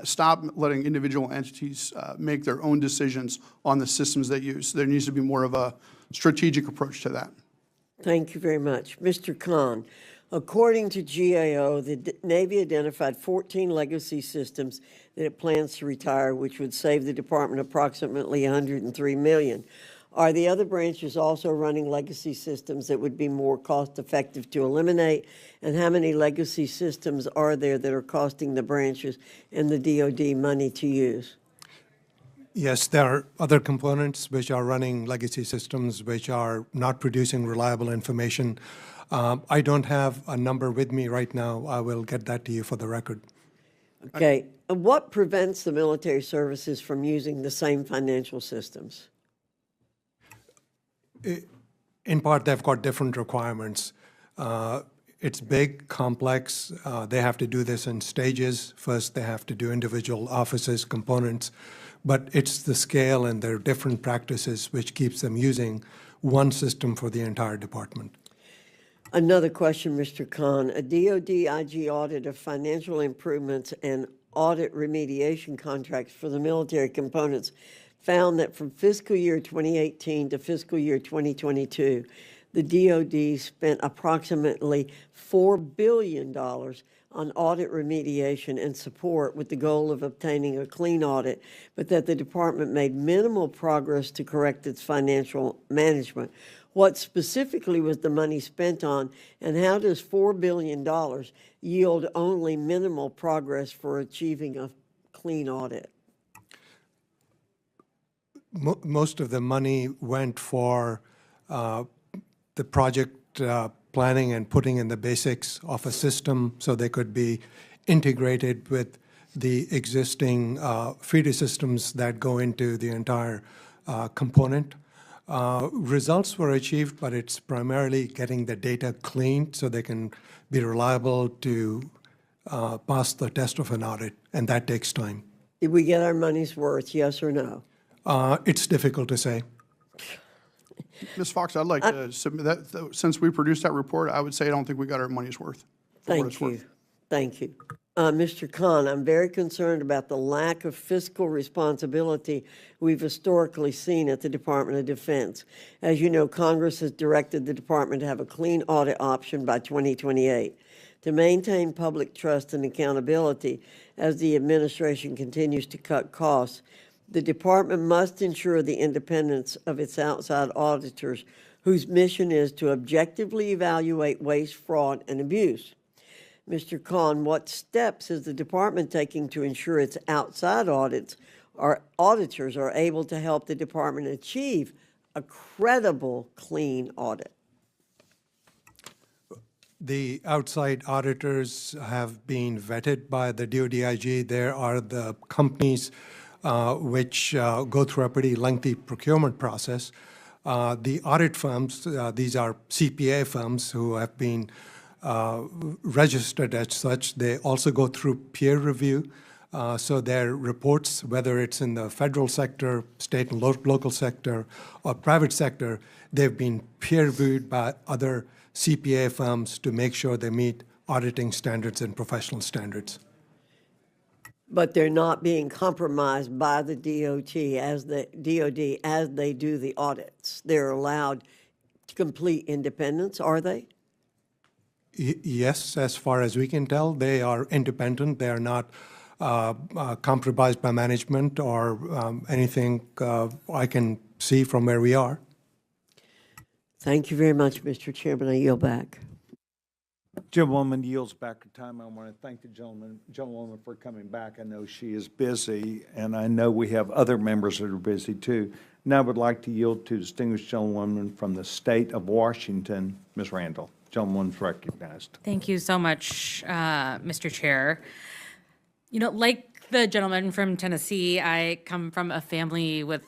Speaker 4: stop letting individual entities make their own decisions on the systems they use. There needs to be more of a strategic approach to that.
Speaker 7: Thank you very much. Mr. Khan, according to GAO, the Navy identified 14 legacy systems that it plans to retire, which would save the department approximately $103 million. Are the other branches also running legacy systems that would be more cost-effective to eliminate? And how many legacy systems are there that are costing the branches and the DOD money to use?
Speaker 5: Yes, there are other components which are running legacy systems which are not producing reliable information. I don't have a number with me right now. I will get that to you for the record.
Speaker 7: Okay. And what prevents the military services from using the same financial systems?
Speaker 5: In part, they've got different requirements. It's big, complex. They have to do this in stages. First, they have to do individual offices, components. But it's the scale and their different practices which keeps them using one system for the entire department.
Speaker 7: Another question, Mr. Khan. A DOD IG audit of financial improvements and audit remediation contracts for the military components found that from fiscal year 2018 to fiscal year 2022, the DOD spent approximately $4 billion on audit remediation and support with the goal of obtaining a clean audit, but that the department made minimal progress to correct its financial management. What specifically was the money spent on, and how does $4 billion yield only minimal progress for achieving a clean audit?
Speaker 5: Most of the money went for the project planning and putting in the basics of a system so they could be integrated with the existing feeder systems that go into the entire component. Results were achieved, but it's primarily getting the data cleaned so they can be reliable to pass the test of an audit, and that takes time.
Speaker 7: Did we get our money's worth, yes or no?
Speaker 5: It's difficult to say.
Speaker 4: Ms. Fox, I'd like to submit that. Since we produced that report, I would say I don't think we got our money's worth.
Speaker 7: Thank you. Thank you. Mr. Khan, I'm very concerned about the lack of fiscal responsibility we've historically seen at the Department of Defense. As you know, Congress has directed the department to have a clean audit option by 2028. to maintain public trust and accountability as the administration continues to cut costs, the department must ensure the independence of its outside auditors, whose mission is to objectively evaluate waste, fraud, and abuse. Mr. Khan, what steps is the department taking to ensure its outside auditors are able to help the department achieve a credible, clean audit?
Speaker 5: The outside auditors have been vetted by the DOD. There are the companies which go through a pretty lengthy procurement process. The audit firms, these are CPA firms who have been registered as such. They also go through peer review. So their reports, whether it's in the federal sector, state and local sector, or private sector, they've been peer reviewed by other CPA firms to make sure they meet auditing standards and professional standards.
Speaker 7: But they're not being compromised by the DOD as they do the audits. They're allowed complete independence, are they?
Speaker 5: Yes, as far as we can tell, they are independent. They are not compromised by management or anything I can see from where we are.
Speaker 7: Thank you very much, Mr. Chairman. I yield back.
Speaker 1: Gentlewoman yields back her time. I want to thank the gentlewoman for coming back. I know she is busy, and I know we have other members that are busy too. Now I would like to yield to distinguished gentlewoman from the state of Washington, Ms. Randall. Gentlewoman's recognized.
Speaker 8: Thank you so much, Mr. Chair. You know, like the gentleman from Tennessee, I come from a family with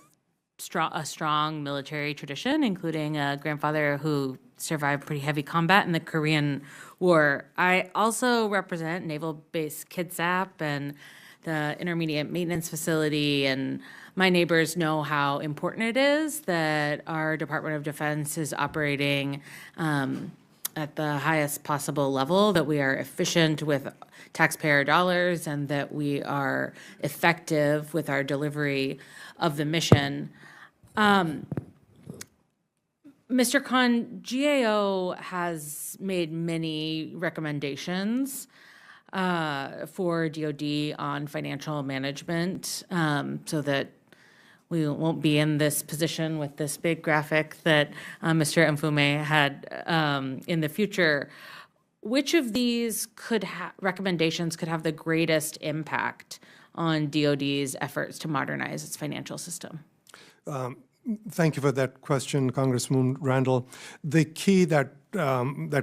Speaker 8: a strong military tradition, including a grandfather who survived pretty heavy combat in the Korean War. I also represent Naval Base Kitsap and the Intermediate Maintenance Facility, and my neighbors know how important it is that our Department of Defense is operating at the highest possible level, that we are efficient with taxpayer dollars, and that we are effective with our delivery of the mission. Mr. Khan, GAO has made many recommendations for DOD on financial management so that we won't be in this position with this big graphic that Mr. Mfume had in the future. Which of these recommendations could have the greatest impact on DOD's efforts to modernize its financial system?
Speaker 5: Thank you for that question, Congresswoman Randall. The key that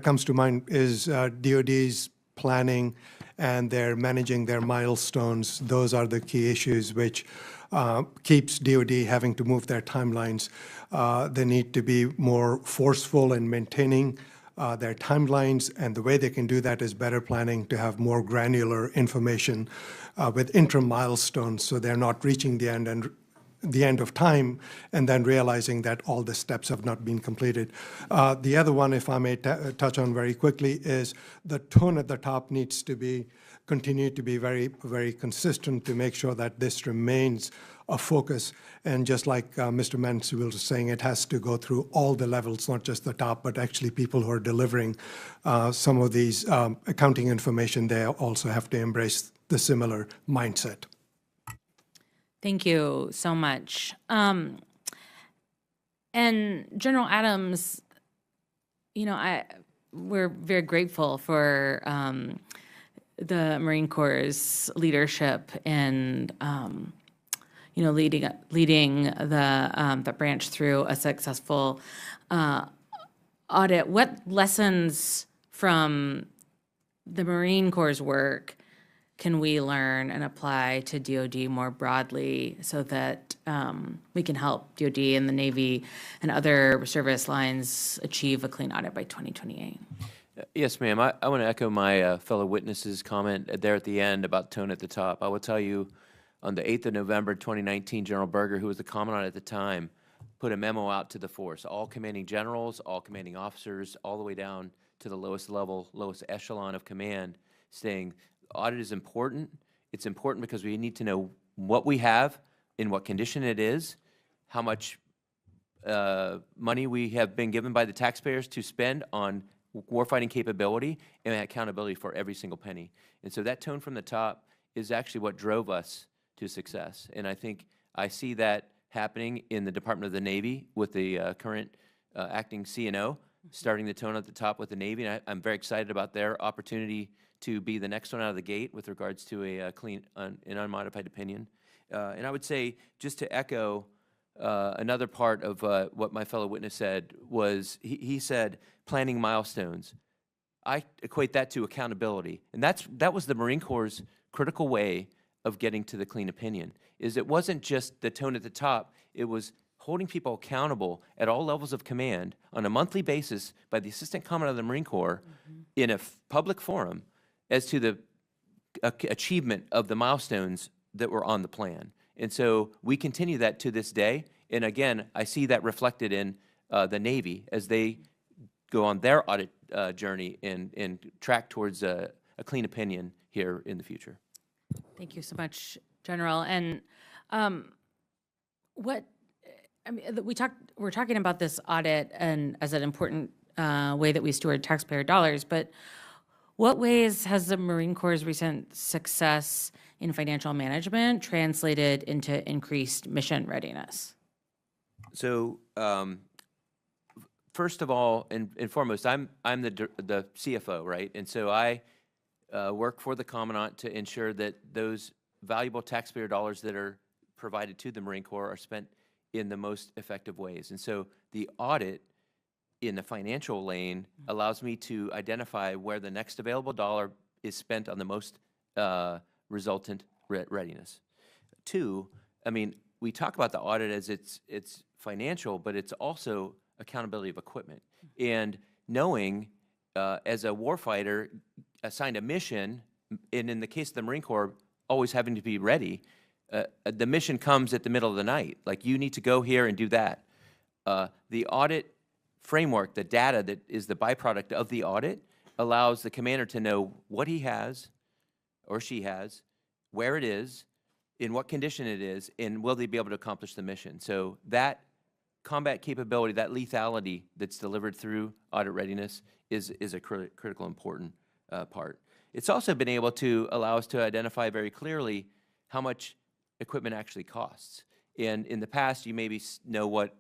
Speaker 5: comes to mind is DOD's planning and their managing their milestones. Those are the key issues which keeps DOD having to move their timelines. They need to be more forceful in maintaining their timelines, and the way they can do that is better planning, to have more granular information with interim milestones, so they're not reaching the end of time and then realizing that all the steps have not been completed. The other one, if I may touch on very quickly, is the tone at the top needs to continue to be very, very consistent to make sure that this remains a focus. And just like Mr. Mansfield was saying, it has to go through all the levels, not just the top, but actually people who are delivering some of these accounting information, they also have to embrace the similar mindset.
Speaker 8: Thank you so much. And General Adams, you know, we're very grateful for the Marine Corps' leadership in, you know, leading the branch through a successful audit. What lessons from the Marine Corps' work can we learn and apply to DOD more broadly so that we can help DOD and the Navy and other service lines achieve a clean audit by 2028?
Speaker 3: Yes, ma'am. I want to echo my fellow witnesses' comment there at the end about tone at the top. I will tell you, on the 8th of November, 2019, General Berger, who was the commandant at the time, put a memo out to the force, all commanding generals, all commanding officers, all the way down to the lowest level, lowest echelon of command, saying audit is important. It's important because we need to know what we have, in what condition it is, how much money we have been given by the taxpayers to spend on warfighting capability and accountability for every single penny. And so that tone from the top is actually what drove us to success. And I think I see that happening in the Department of the Navy with the current acting CNO, starting the tone at the top with the Navy. And I'm very excited about their opportunity to be the next one out of the gate with regards to a clean and unmodified opinion. And I would say, just to echo another part of what my fellow witness said, was he said planning milestones. I equate that to accountability. And that was the Marine Corps' critical way of getting to the clean opinion, is it wasn't just the tone at the top, it was holding people accountable at all levels of command on a monthly basis by the Assistant Commandant of the Marine Corps in a public forum as to the achievement of the milestones that were on the plan. And so we continue that to this day. And again, I see that reflected in the Navy as they go on their audit journey and track towards a clean opinion here in the future.
Speaker 8: Thank you so much, General. And we're talking about this audit and as an important way that we steward taxpayer dollars, but what ways has the Marine Corps' recent success in financial management translated into increased mission readiness?
Speaker 3: So, first of all and foremost, I'm the CFO, right? And so I work for the Commandant to ensure that those valuable taxpayer dollars that are provided to the Marine Corps are spent in the most effective ways. And so the audit in the financial lane allows me to identify where the next available dollar is spent on the most resultant readiness. Two, I mean, we talk about the audit as it's financial, but it's also accountability of equipment. And knowing as a warfighter assigned a mission, and in the case of the Marine Corps, always having to be ready, the mission comes at the middle of the night. Like, you need to go here and do that. The audit framework, the data that is the byproduct of the audit, allows the commander to know what he has or she has, where it is, in what condition it is, and will they be able to accomplish the mission. So that combat capability, that lethality that's delivered through audit readiness is a critical important part. It's also been able to allow us to identify very clearly how much equipment actually costs. And in the past, you maybe know what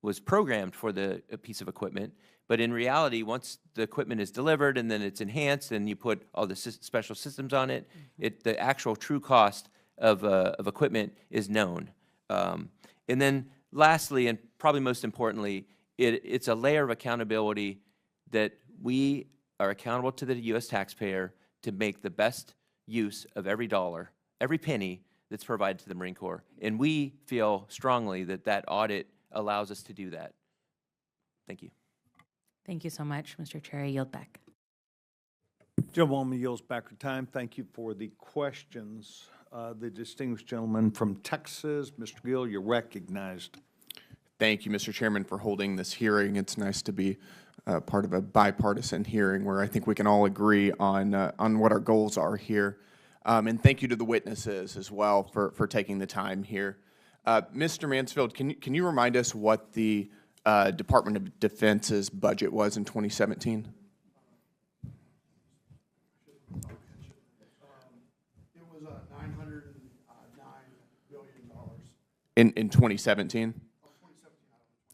Speaker 3: was programmed for the piece of equipment, but in reality, once the equipment is delivered and then it's enhanced and you put all the special systems on it, the actual true cost of equipment is known. And then lastly, and probably most importantly, it's a layer of accountability that we are accountable to the U.S. taxpayer to make the best use of every dollar, every penny that's provided to the Marine Corps. And we feel strongly that that audit allows us to do that. Thank you.
Speaker 8: Thank you so much, Mr. Chair. I yield back.
Speaker 1: Gentlewoman yields back her time. Thank you for the questions. The distinguished gentleman from Texas, Mr. Gill, you're recognized.
Speaker 9: Thank you, Mr. Chairman, for holding this hearing. It's nice to be part of a bipartisan hearing where I think we can all agree on what our goals are here. And thank you to the witnesses as well for taking the time here. Mr. Mansfield, can you remind us what the Department of Defense's budget was in 2017?
Speaker 4: It was $909 billion.
Speaker 9: In 2017?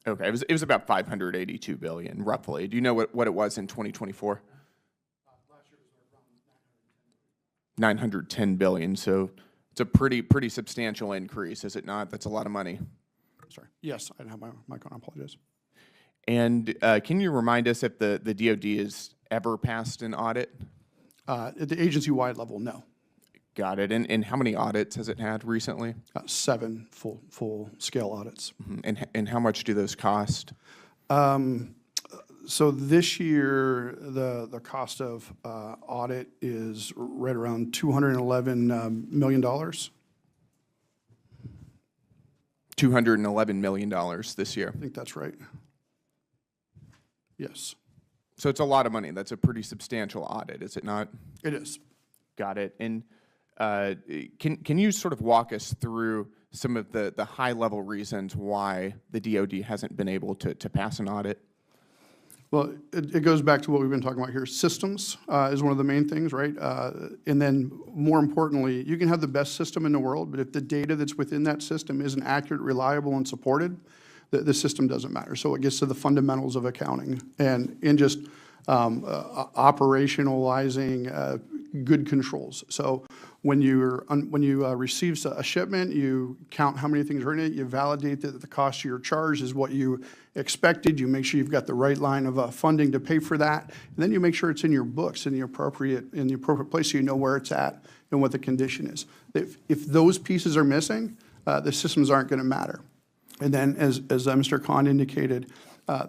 Speaker 9: Okay, it was about $582 billion, roughly. Do you know what it was in 2024?
Speaker 4: Last year was around
Speaker 9: $910 billion, so it's a pretty substantial increase, is it not? That's a lot of money.
Speaker 4: Sorry. Yes, I didn't have my mic on. I apologize.
Speaker 9: And can you remind us if the DOD has ever passed an audit?
Speaker 4: At the agency-wide level, no.
Speaker 9: Got it. And how many audits has it had recently?
Speaker 4: 7 full-scale audits.
Speaker 9: And how much do those cost?
Speaker 4: So this year, the cost of audit is right around $211 million.
Speaker 9: $211 million this year.
Speaker 4: I think that's right. Yes.
Speaker 9: So it's a lot of money. That's a pretty substantial audit, is it not?
Speaker 4: It is.
Speaker 9: Got it. And can you sort of walk us through some of the high-level reasons why the DOD hasn't been able to pass an audit?
Speaker 4: Well, it goes back to what we've been talking about here. Systems is one of the main things, right? And then more importantly, you can have the best system in the world, but if the data that's within that system isn't accurate, reliable, and supported, the system doesn't matter. So it gets to the fundamentals of accounting and in just operationalizing good controls. So when you receive a shipment, you count how many things are in it, you validate that the cost of your charge is what you expected, you make sure you've got the right line of funding to pay for that, and then you make sure it's in your books in the appropriate place so you know where it's at and what the condition is. If those pieces are missing, the systems aren't going to matter. And then as Mr. Khan indicated,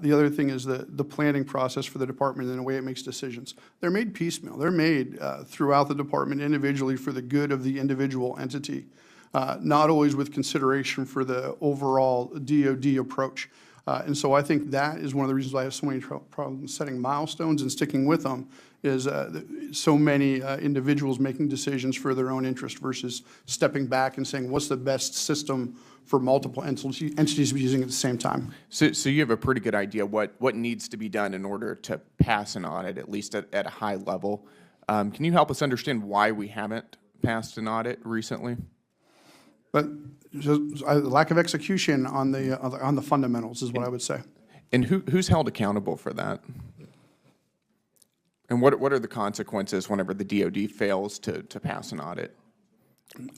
Speaker 4: the other thing is the planning process for the department and the way it makes decisions. They're made piecemeal. They're made throughout the department individually for the good of the individual entity, not always with consideration for the overall DOD approach. And so I think that is one of the reasons why I have so many problems setting milestones and sticking with them is so many individuals making decisions for their own interest versus stepping back and saying, what's the best system for multiple entities to be using at the same time.
Speaker 9: So you have a pretty good idea what needs to be done in order to pass an audit, at least at a high level. Can you help us understand why we haven't passed an audit recently?
Speaker 4: But just a lack of execution on the fundamentals is what I would say.
Speaker 9: And who's held accountable for that? And what are the consequences whenever the DOD fails to pass an audit?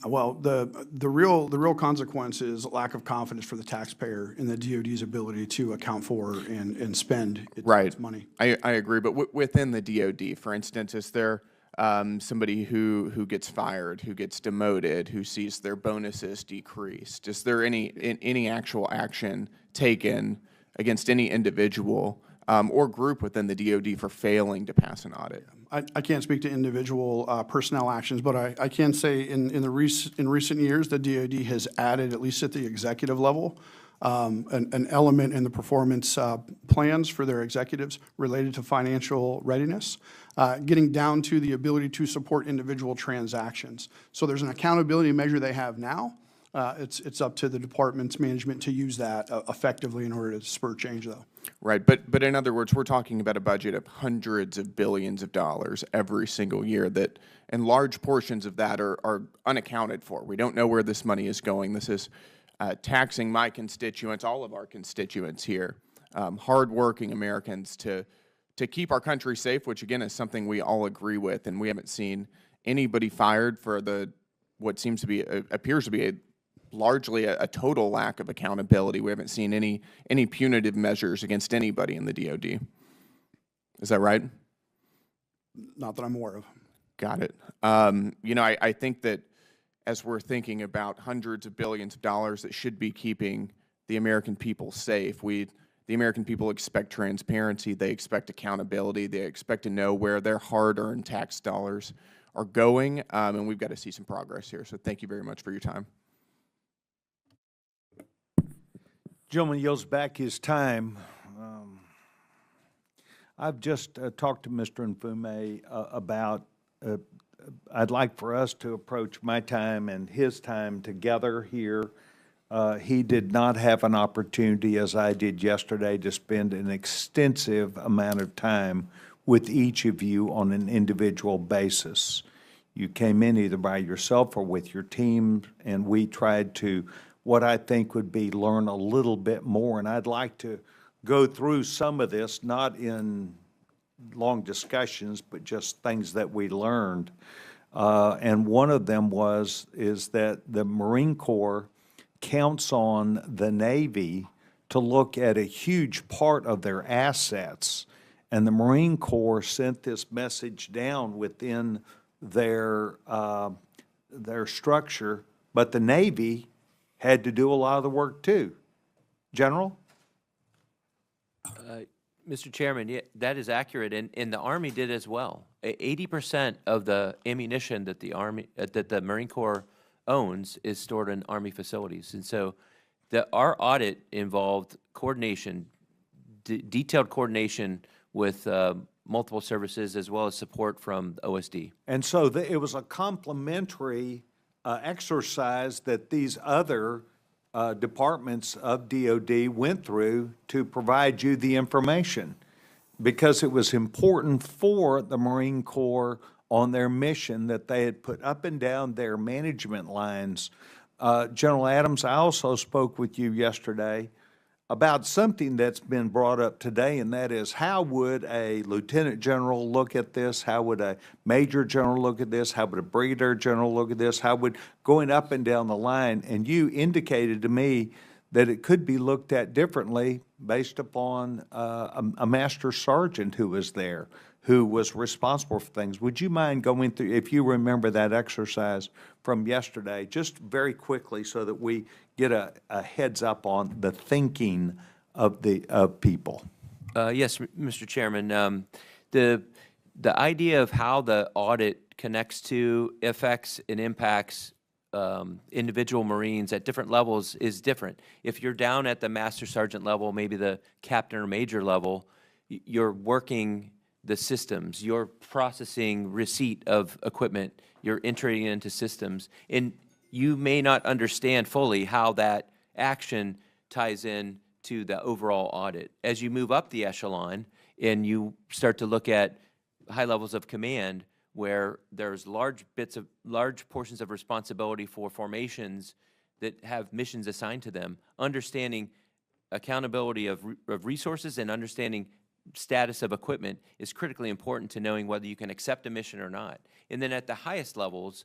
Speaker 4: Well, the real consequence is lack of confidence for the taxpayer in the DOD's ability to account for and spend its money.
Speaker 9: I agree, but within the DOD, for instance, is there somebody who gets fired, who gets demoted, who sees their bonuses decreased? Is there any actual action taken against any individual or group within the DOD for failing to pass an audit?
Speaker 4: I can't speak to individual personnel actions, but I can say in recent years, the DOD has added, at least at the executive level, an element in the performance plans for their executives related to financial readiness, getting down to the ability to support individual transactions. So there's an accountability measure they have now. It's up to the department's management to use that effectively in order to spur change, though.
Speaker 9: Right, but in other words, we're talking about a budget of hundreds of billions of dollars every single year that, and large portions of that are unaccounted for. We don't know where this money is going. This is taxing my constituents, all of our constituents here, hardworking Americans to keep our country safe, which again is something we all agree with, and we haven't seen anybody fired for what seems to be appears to be largely a total lack of accountability. We haven't seen any punitive measures against anybody in the DOD. Is that right?
Speaker 4: Not that I'm aware of.
Speaker 9: Got it. You know, I think that as we're thinking about hundreds of billions of dollars that should be keeping the American people safe, the American people expect transparency, they expect accountability, they expect to know where their hard-earned tax dollars are going, and we've got to see some progress here. So thank you very much for your time.
Speaker 1: Gentleman yields back his time. I've just talked to Mr. Nfume about, I'd like for us to approach my time and his time together here. He did not have an opportunity, as I did yesterday, to spend an extensive amount of time with each of you on an individual basis. You came in either by yourself or with your team, and we tried to, what I think would be, learn a little bit more. And I'd like to go through some of this, not in long discussions, but just things that we learned. And one of them is that the Marine Corps counts on the Navy to look at a huge part of their assets. And the Marine Corps sent this message down within their structure, but the Navy had to do a lot of the work too. General?
Speaker 3: Mr. Chairman, yeah, that is accurate, and the Army did as well. 80% of the ammunition that the Marine Corps owns is stored in Army facilities, and so our audit involved coordination, detailed coordination with multiple services as well as support from OSD.
Speaker 1: And so it was a complementary exercise that these other departments of DOD went through to provide you the information. because it was important for the Marine Corps on their mission that they had put up and down their management lines. General Adams, I also spoke with you yesterday about something that's been brought up today, and that is, how would a lieutenant general look at this? How would a major general look at this? How would a brigadier general look at this? How would going up and down the line? And you indicated to me that it could be looked at differently based upon a master sergeant who was there, who was responsible for things. Would you mind going through, if you remember that exercise from yesterday, just very quickly so that we get a heads up on the thinking of people?
Speaker 3: Yes, Mr. Chairman. The idea of how the audit connects to, affects, and impacts individual Marines at different levels is different. If you're down at the master sergeant level, maybe the captain or major level, you're working the systems, you're processing receipt of equipment, you're entering it into systems, and you may not understand fully how that action ties in to the overall audit. As you move up the echelon and you start to look at high levels of command where there's large portions of responsibility for formations that have missions assigned to them, understanding accountability of resources and understanding status of equipment is critically important to knowing whether you can accept a mission or not. And then at the highest levels,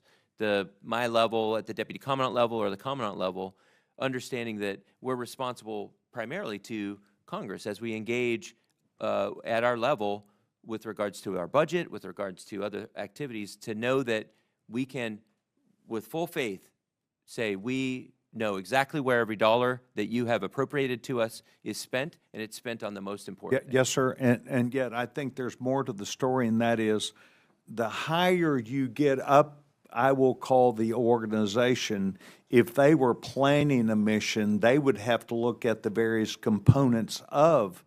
Speaker 3: my level, at the deputy commandant level or the commandant level, understanding that we're responsible primarily to Congress as we engage at our level with regards to our budget, with regards to other activities, to know that we can, with full faith, say we know exactly where every dollar that you have appropriated to us is spent, and it's spent on the most important thing.
Speaker 1: Yes, sir, and yet I think there's more to the story, and that is the higher you get up, I will call the organization, if they were planning a mission, they would have to look at the various components of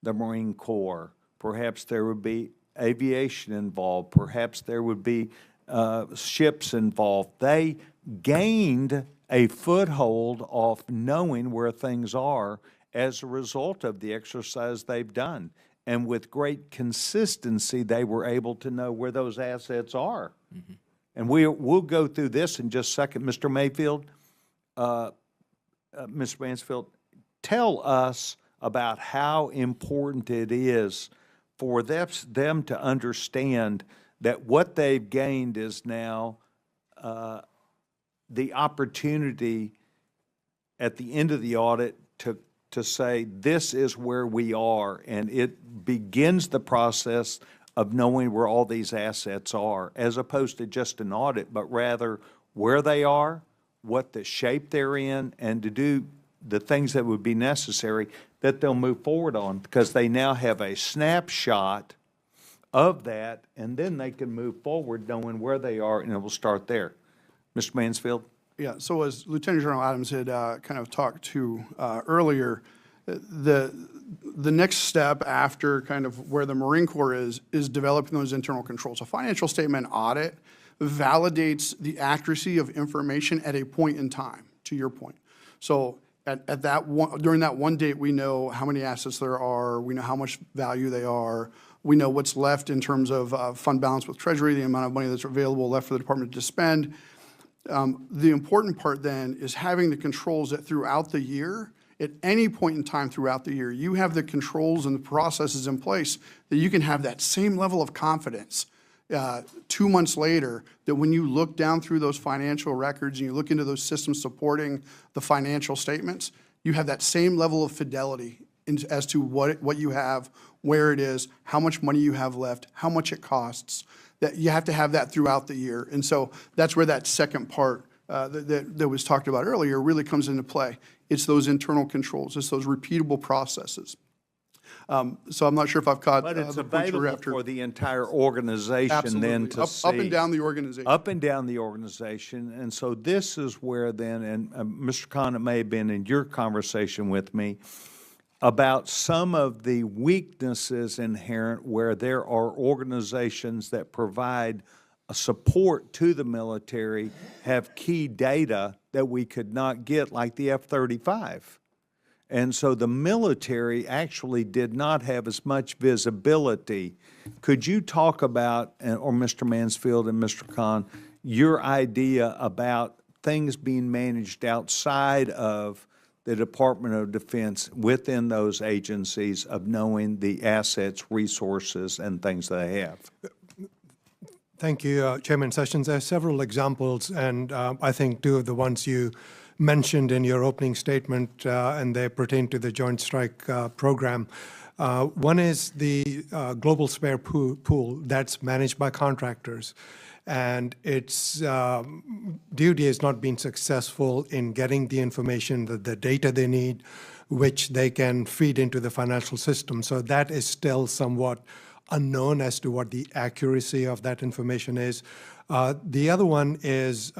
Speaker 1: the Marine Corps. Perhaps there would be aviation involved. Perhaps there would be ships involved. They gained a foothold of knowing where things are as a result of the exercise they've done. And with great consistency, they were able to know where those assets are. Mm-hmm. And we'll go through this in just a second. Mr. Mayfield, Mr. Mansfield, tell us about how important it is for them to understand that what they've gained is now the opportunity at the end of the audit to say, this is where we are, and it begins the process of knowing where all these assets are, as opposed to just an audit, but rather where they are, what the shape they're in, and to do the things that would be necessary that they'll move forward on, because they now have a snapshot of that, and then they can move forward knowing where they are, and it will start there. Mr. Mansfield?
Speaker 4: Yeah, so as Lieutenant General Adams had kind of talked to earlier, the next step after kind of where the Marine Corps is developing those internal controls. A financial statement audit validates the accuracy of information at a point in time, to your point. So at that one, during that one date, we know how many assets there are, we know how much value they are, we know what's left in terms of fund balance with Treasury, the amount of money that's available left for the department to spend. The important part then is having the controls that throughout the year, at any point in time throughout the year, you have the controls and the processes in place that you can have that same level of confidence 2 months later, that when you look down through those financial records and you look into those systems supporting the financial statements, you have that same level of fidelity as to what you have, where it is, how much money you have left, how much it costs. That you have to have that throughout the year. And so that's where that second part that was talked about earlier really comes into play. It's those internal controls. It's those repeatable processes. So I'm not sure if I've caught
Speaker 1: But it's
Speaker 4: the point you're
Speaker 1: available
Speaker 4: after.
Speaker 1: for the entire organization then to see.
Speaker 4: Up and down the organization.
Speaker 1: Up and down the organization. And so this is where then, and Mr. Khan, it may have been in your conversation with me, about some of the weaknesses inherent where there are organizations that provide a support to the military, have key data that we could not get, like the F-35. And so the military actually did not have as much visibility. Could you talk about, or Mr. Mansfield and Mr. Khan, your idea about things being managed outside of the Department of Defense within those agencies, of knowing the assets, resources, and things they have?
Speaker 5: Thank you, Chairman Sessions. There are several examples, and I think two of the ones you mentioned in your opening statement, and they pertain to the Joint Strike Program. One is the Global Spare Pool that's managed by contractors. And its DOD has not been successful in getting the information, the data they need, which they can feed into the financial system. So that is still somewhat unknown as to what the accuracy of that information is. The other one is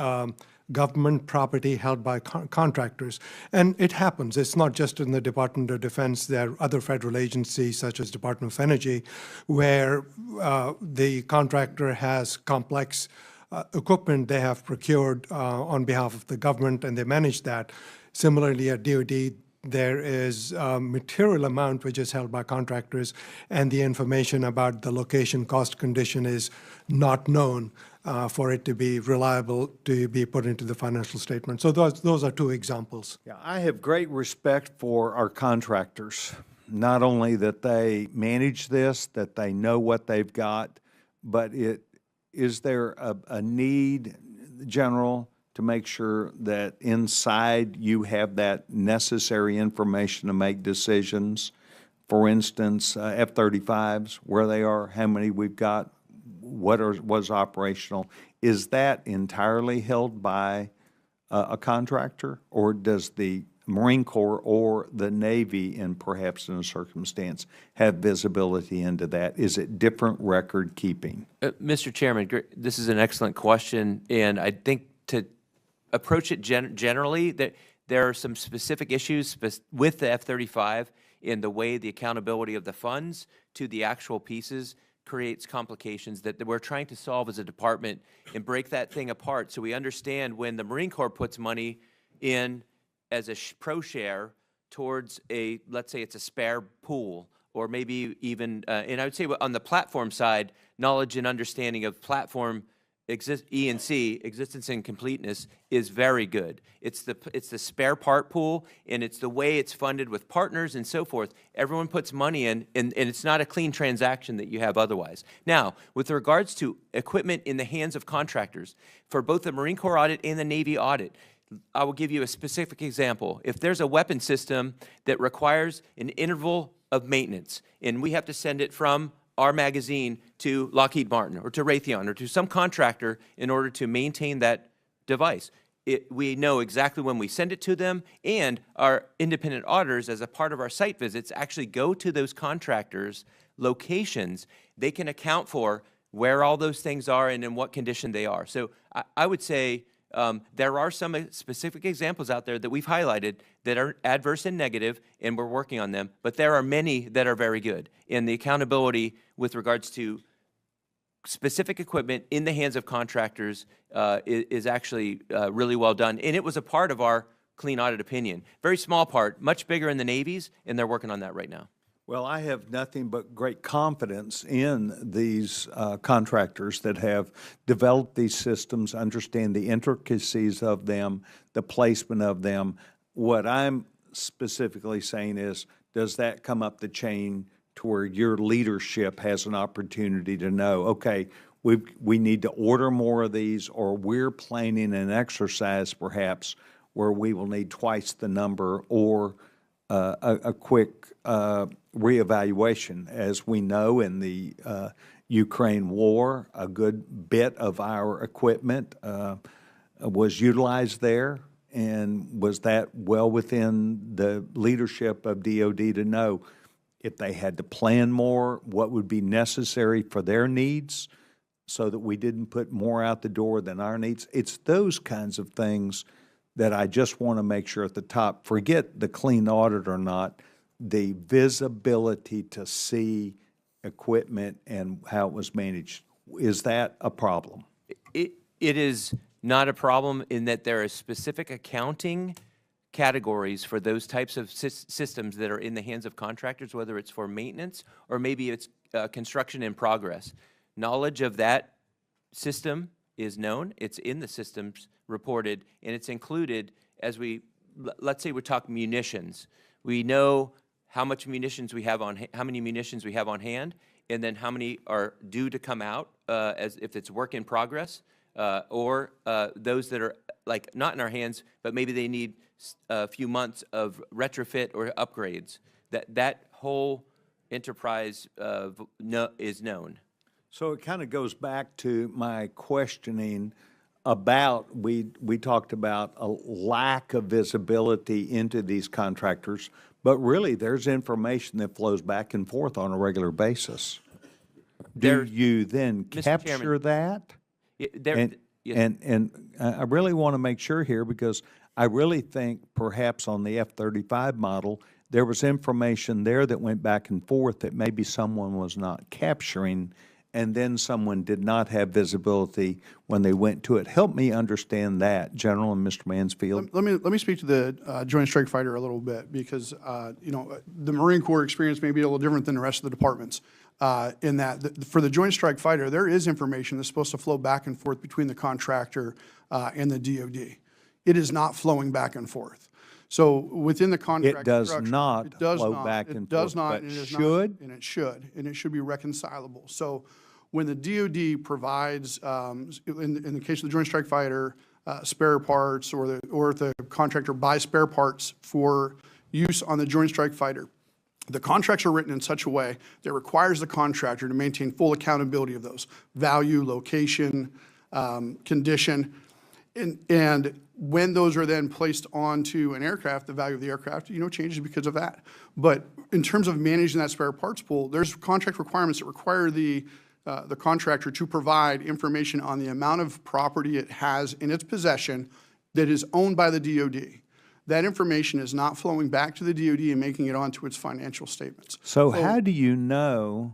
Speaker 5: government property held by contractors. And it happens. It's not just in the Department of Defense. There are other federal agencies, such as Department of Energy, where the contractor has complex equipment they have procured on behalf of the government, and they manage that. Similarly, at DOD, there is a material amount which is held by contractors, and the information about the location, cost, condition is not known for it to be reliable to be put into the financial statement. So those are two examples.
Speaker 1: Yeah, I have great respect for our contractors, not only that they manage this, that they know what they've got, but is there a need, General, to make sure that inside you have that necessary information to make decisions? For instance, F-35s, where they are, how many we've got, what was operational. Is that entirely held by a contractor, or does the Marine Corps or the Navy, and perhaps in a circumstance, have visibility into that? Is it different record keeping?
Speaker 3: Mr. Chairman, this is an excellent question, and I think to approach it generally, that there are some specific issues with the F-35 in the way the accountability of the funds to the actual pieces creates complications that we're trying to solve as a department and break that thing apart so we understand when the Marine Corps puts money in as a pro share towards a, let's say it's a spare pool, or maybe even, and I would say on the platform side, knowledge and understanding of platform E&C, existence and completeness, is very good. It's the spare part pool, and it's the way it's funded with partners and so forth. Everyone puts money in, and it's not a clean transaction that you have otherwise. Now, with regards to equipment in the hands of contractors, for both the Marine Corps audit and the Navy audit, I will give you a specific example. If there's a weapon system that requires an interval of maintenance, and we have to send it from our magazine to Lockheed Martin or to Raytheon or to some contractor in order to maintain that device, we know exactly when we send it to them, and our independent auditors, as a part of our site visits, actually go to those contractors' locations. They can account for where all those things are and in what condition they are. So I would say there are some specific examples out there that we've highlighted that are adverse and negative, and we're working on them, but there are many that are very good. And the accountability with regards to specific equipment in the hands of contractors is actually really well done. And it was a part of our clean audit opinion. Very small part, much bigger in the Navies, and they're working on that right now.
Speaker 1: Well, I have nothing but great confidence in these contractors that have developed these systems, understand the intricacies of them, the placement of them. What I'm specifically saying is, does that come up the chain to where your leadership has an opportunity to know, okay, we need to order more of these, or we're planning an exercise perhaps where we will need twice the number, or a quick reevaluation. As we know, in the Ukraine war, a good bit of our equipment was utilized there. And was that well within the leadership of DOD to know if they had to plan more, what would be necessary for their needs, so that we didn't put more out the door than our needs? It's those kinds of things that I just want to make sure at the top, forget the clean audit or not, the visibility to see equipment and how it was managed. Is that a problem?
Speaker 3: It is not a problem in that there is specific accounting categories for those types of systems that are in the hands of contractors, whether it's for maintenance or maybe it's construction in progress. Knowledge of that system is known, it's in the systems reported, and it's included as let's say we talk munitions. We know how much munitions we have on, how many munitions we have on hand, and then how many are due to come out as if it's work in progress, or those that are like not in our hands, but maybe they need a few months of retrofit or upgrades. That whole enterprise is known.
Speaker 1: So it kind of goes back to my questioning about, we talked about a lack of visibility into these contractors, but really there's information that flows back and forth on a regular basis. Do you then capture that? And I really want to make sure here, because I really think perhaps on the F-35 model, there was information there that went back and forth that maybe someone was not capturing, and then someone did not have visibility when they went to it. Help me understand that, General and Mr. Mansfield.
Speaker 4: Let me speak to the Joint Strike Fighter a little bit, because you know, the Marine Corps experience may be a little different than the rest of the departments. In that, for the Joint Strike Fighter, there is information that's supposed to flow back and forth between the contractor and the DOD. It is not flowing back and forth. So within the contract
Speaker 1: It does
Speaker 4: structure,
Speaker 1: not
Speaker 4: it does
Speaker 1: flow
Speaker 4: not,
Speaker 1: back
Speaker 4: it
Speaker 1: and
Speaker 4: does
Speaker 1: forth,
Speaker 4: not,
Speaker 1: but
Speaker 4: and it is
Speaker 1: should?
Speaker 4: not, and it should be reconcilable. So when the DOD provides, in the case of the Joint Strike Fighter, spare parts, or if the contractor buys spare parts for use on the Joint Strike Fighter, the contracts are written in such a way that requires the contractor to maintain full accountability of those: value, location, condition. And when those are then placed onto an aircraft, the value of the aircraft, you know, changes because of that. But in terms of managing that spare parts pool, there's contract requirements that require the contractor to provide information on the amount of property it has in its possession that is owned by the DOD. That information is not flowing back to the DOD and making it onto its financial statements.
Speaker 1: So how do you know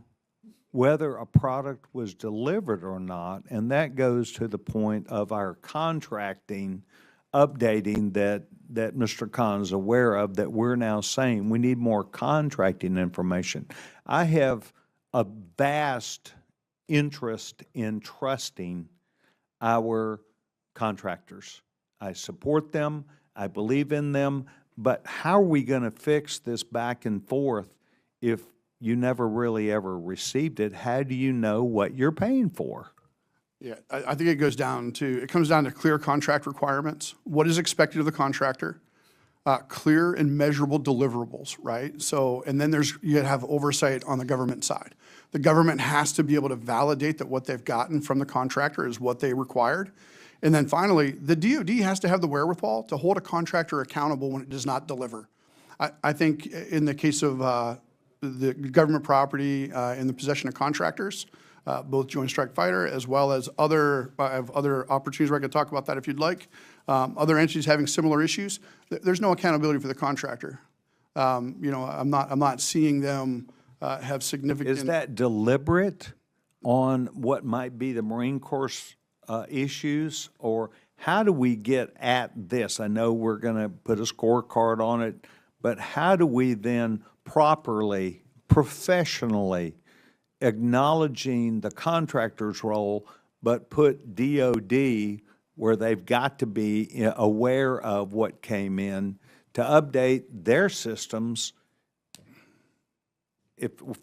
Speaker 1: whether a product was delivered or not? And that goes to the point of our contracting updating that Mr. Khan is aware of, that we're now saying we need more contracting information. I have a vast interest in trusting our contractors. I support them. I believe in them. But how are we going to fix this back and forth if you never really ever received it? How do you know what you're paying for?
Speaker 4: Yeah, I think it comes down to clear contract requirements. What is expected of the contractor? Clear and measurable deliverables, right? So, and then you have oversight on the government side. The government has to be able to validate that what they've gotten from the contractor is what they required. And then finally, the DOD has to have the wherewithal to hold a contractor accountable when it does not deliver. I think in the case of the government property in the possession of contractors, both Joint Strike Fighter as well as other opportunities where I could talk about that if you'd like. Other entities having similar issues, there's no accountability for the contractor. You know, I'm not seeing them have significant.
Speaker 1: Is that deliberate on what might be the Marine Corps issues, or how do we get at this? I know we're going to put a scorecard on it, but how do we then properly, professionally, acknowledging the contractor's role, but put DOD where they've got to be aware of what came in to update their systems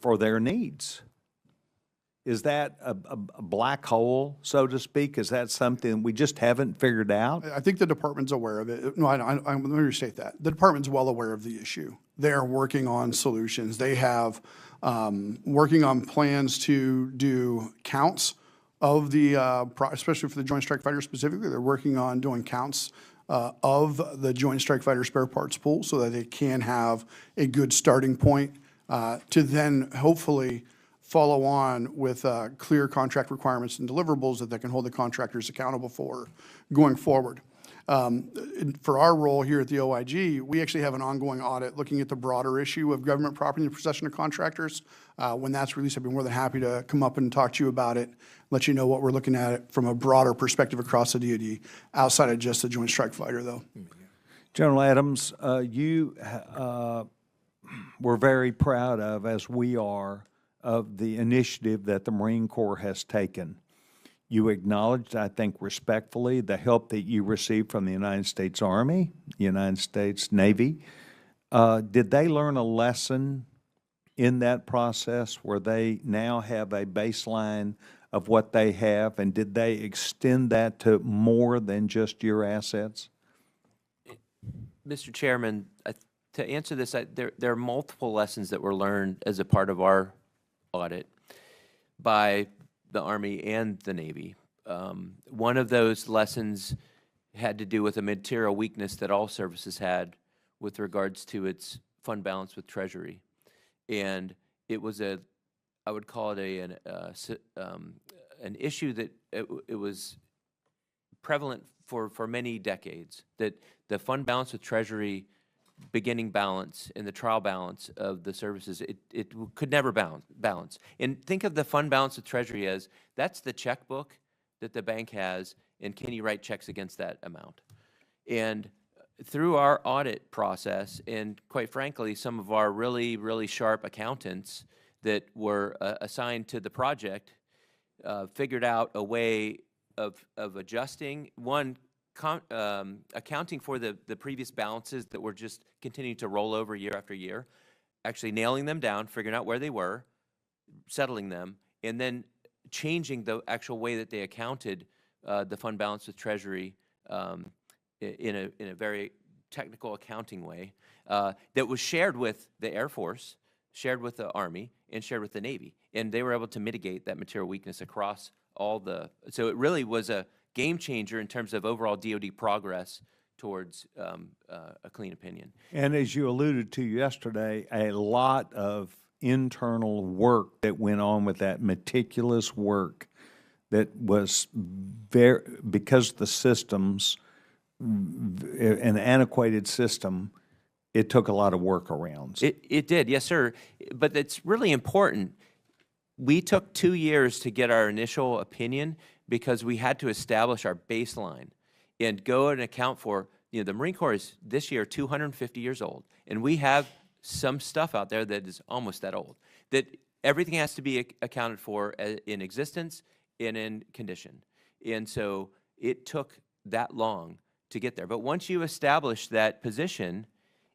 Speaker 1: for their needs? Is that a black hole, so to speak? Is that something we just haven't figured out?
Speaker 4: I think the department's aware of it. No, let me restate that. The department's well aware of the issue. They are working on solutions. They have working on plans to do counts of the, especially for the Joint Strike Fighter specifically, they're working on doing counts of the Joint Strike Fighter spare parts pool so that they can have a good starting point to then hopefully follow on with clear contract requirements and deliverables that they can hold the contractors accountable for going forward. For our role here at the OIG, we actually have an ongoing audit looking at the broader issue of government property in the possession of contractors. When that's released, I'd be more than happy to come up and talk to you about it, let you know what we're looking at from a broader perspective across the DOD, outside of just the Joint Strike Fighter, though.
Speaker 1: General Adams, you were very proud of, as we are, of the initiative that the Marine Corps has taken. You acknowledged, I think respectfully, the help that you received from the United States Army, United States Navy. Did they learn a lesson in that process where they now have a baseline of what they have, and did they extend that to more than just your assets?
Speaker 3: Mr. Chairman, to answer this, there are multiple lessons that were learned as a part of our audit by the Army and the Navy. One of those lessons had to do with a material weakness that all services had with regards to its fund balance with Treasury. And it was I would call it an issue that it was prevalent for many decades, that the fund balance with Treasury, beginning balance and the trial balance of the services, it could never balance. And think of the fund balance with Treasury as that's the checkbook that the bank has, and can you write checks against that amount? And through our audit process, and quite frankly, some of our really, really sharp accountants that were assigned to the project figured out a way of adjusting, accounting for the previous balances that were just continuing to roll over year after year, actually nailing them down, figuring out where they were, settling them, and then changing the actual way that they accounted the fund balance with Treasury in a very technical accounting way that was shared with the Air Force, shared with the Army, and shared with the Navy. And they were able to mitigate that material weakness across all so it really was a game changer in terms of overall DOD progress towards a clean opinion.
Speaker 1: And as you alluded to yesterday, a lot of internal work that went on with that meticulous work that was because the systems, an antiquated system, it took a lot of workarounds.
Speaker 3: It did, yes, sir. But it's really important. We took 2 years to get our initial opinion because we had to establish our baseline and go and account for, the Marine Corps is this year 250 years old, and we have some stuff out there that is almost that old, that everything has to be accounted for in existence and in condition. And so it took that long to get there. But once you establish that position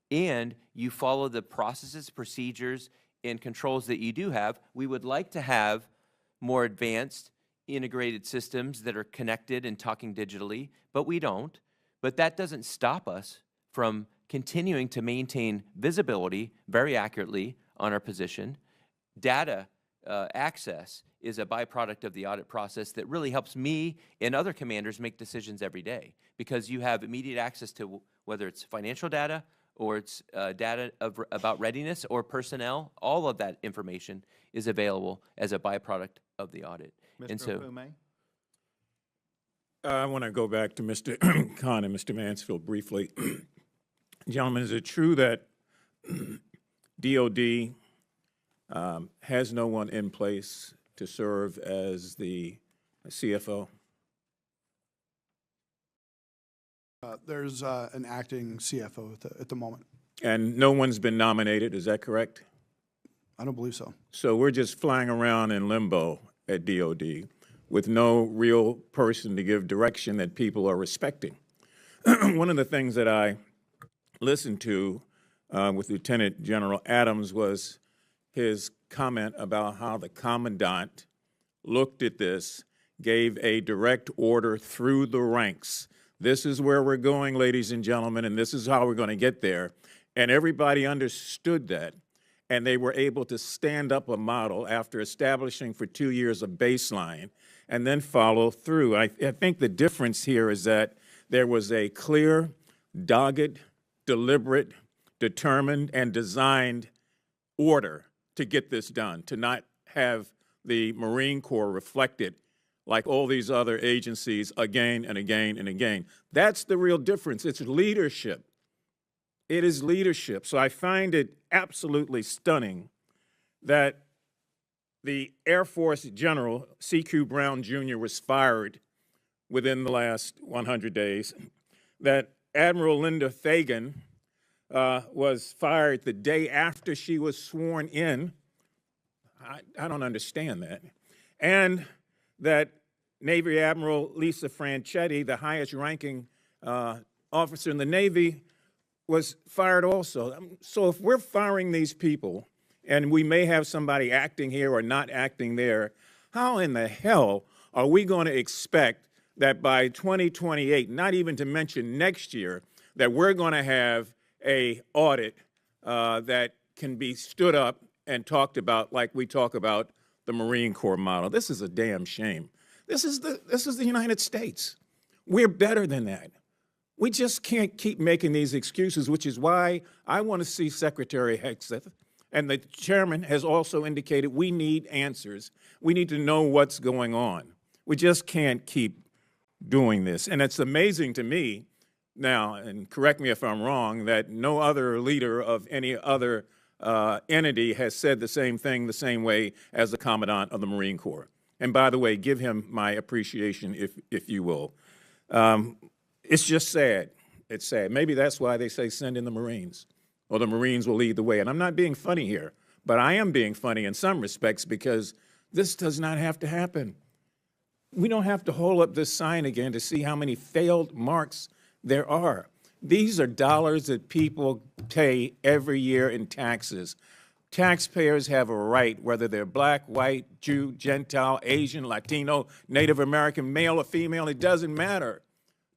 Speaker 3: and you follow the processes, procedures, and controls that you do have, we would like to have more advanced integrated systems that are connected and talking digitally, but we don't. But that doesn't stop us from continuing to maintain visibility very accurately on our position. Data access is a byproduct of the audit process that really helps me and other commanders make decisions every day, because you have immediate access to whether it's financial data or it's data about readiness or personnel. All of that information is available as a byproduct of the audit. And so,
Speaker 2: I want to go back to Mr. Khan and Mr. Mansfield briefly. Gentlemen, is it true that DOD has no one in place to serve as the CFO?
Speaker 4: There's an acting CFO at the moment.
Speaker 2: And no one's been nominated, is that correct?
Speaker 4: I don't believe so.
Speaker 2: So we're just flying around in limbo at DOD with no real person to give direction that people are respecting. One of the things that I listened to with Lieutenant General Adams was his comment about how the commandant looked at this, gave a direct order through the ranks. This is where we're going, ladies and gentlemen, and this is how we're going to get there. And everybody understood that, and they were able to stand up a model after establishing for 2 years a baseline and then follow through. I think the difference here is that there was a clear, dogged, deliberate, determined, and designed order to get this done, to not have the Marine Corps reflected like all these other agencies again and again and again. That's the real difference. It's leadership. It is leadership. So I find it absolutely stunning that the Air Force General, C.Q. Brown Jr., was fired within the last 100 days, that Admiral Linda Fagan was fired the day after she was sworn in. I don't understand that. And that Navy Admiral Lisa Franchetti, the highest ranking officer in the Navy, was fired also. So if we're firing these people, and we may have somebody acting here or not acting there, how in the hell are we going to expect that by 2028, not even to mention next year, that we're going to have a audit that can be stood up and talked about like we talk about the Marine Corps model? This is a damn shame. This is the United States. We're better than that. We just can't keep making these excuses, which is why I want to see Secretary Hegseth, and the chairman has also indicated we need answers. We need to know what's going on. We just can't keep doing this. And it's amazing to me now, and correct me if I'm wrong, that no other leader of any other entity has said the same thing the same way as the Commandant of the Marine Corps. And by the way, give him my appreciation, if you will. It's just sad. It's sad. Maybe that's why they say send in the Marines, or the Marines will lead the way. And I'm not being funny here, but I am being funny in some respects because this does not have to happen. We don't have to hold up this sign again to see how many failed marks there are. These are dollars that people pay every year in taxes. Taxpayers have a right, whether they're black, white, Jew, Gentile, Asian, Latino, Native American, male or female, it doesn't matter,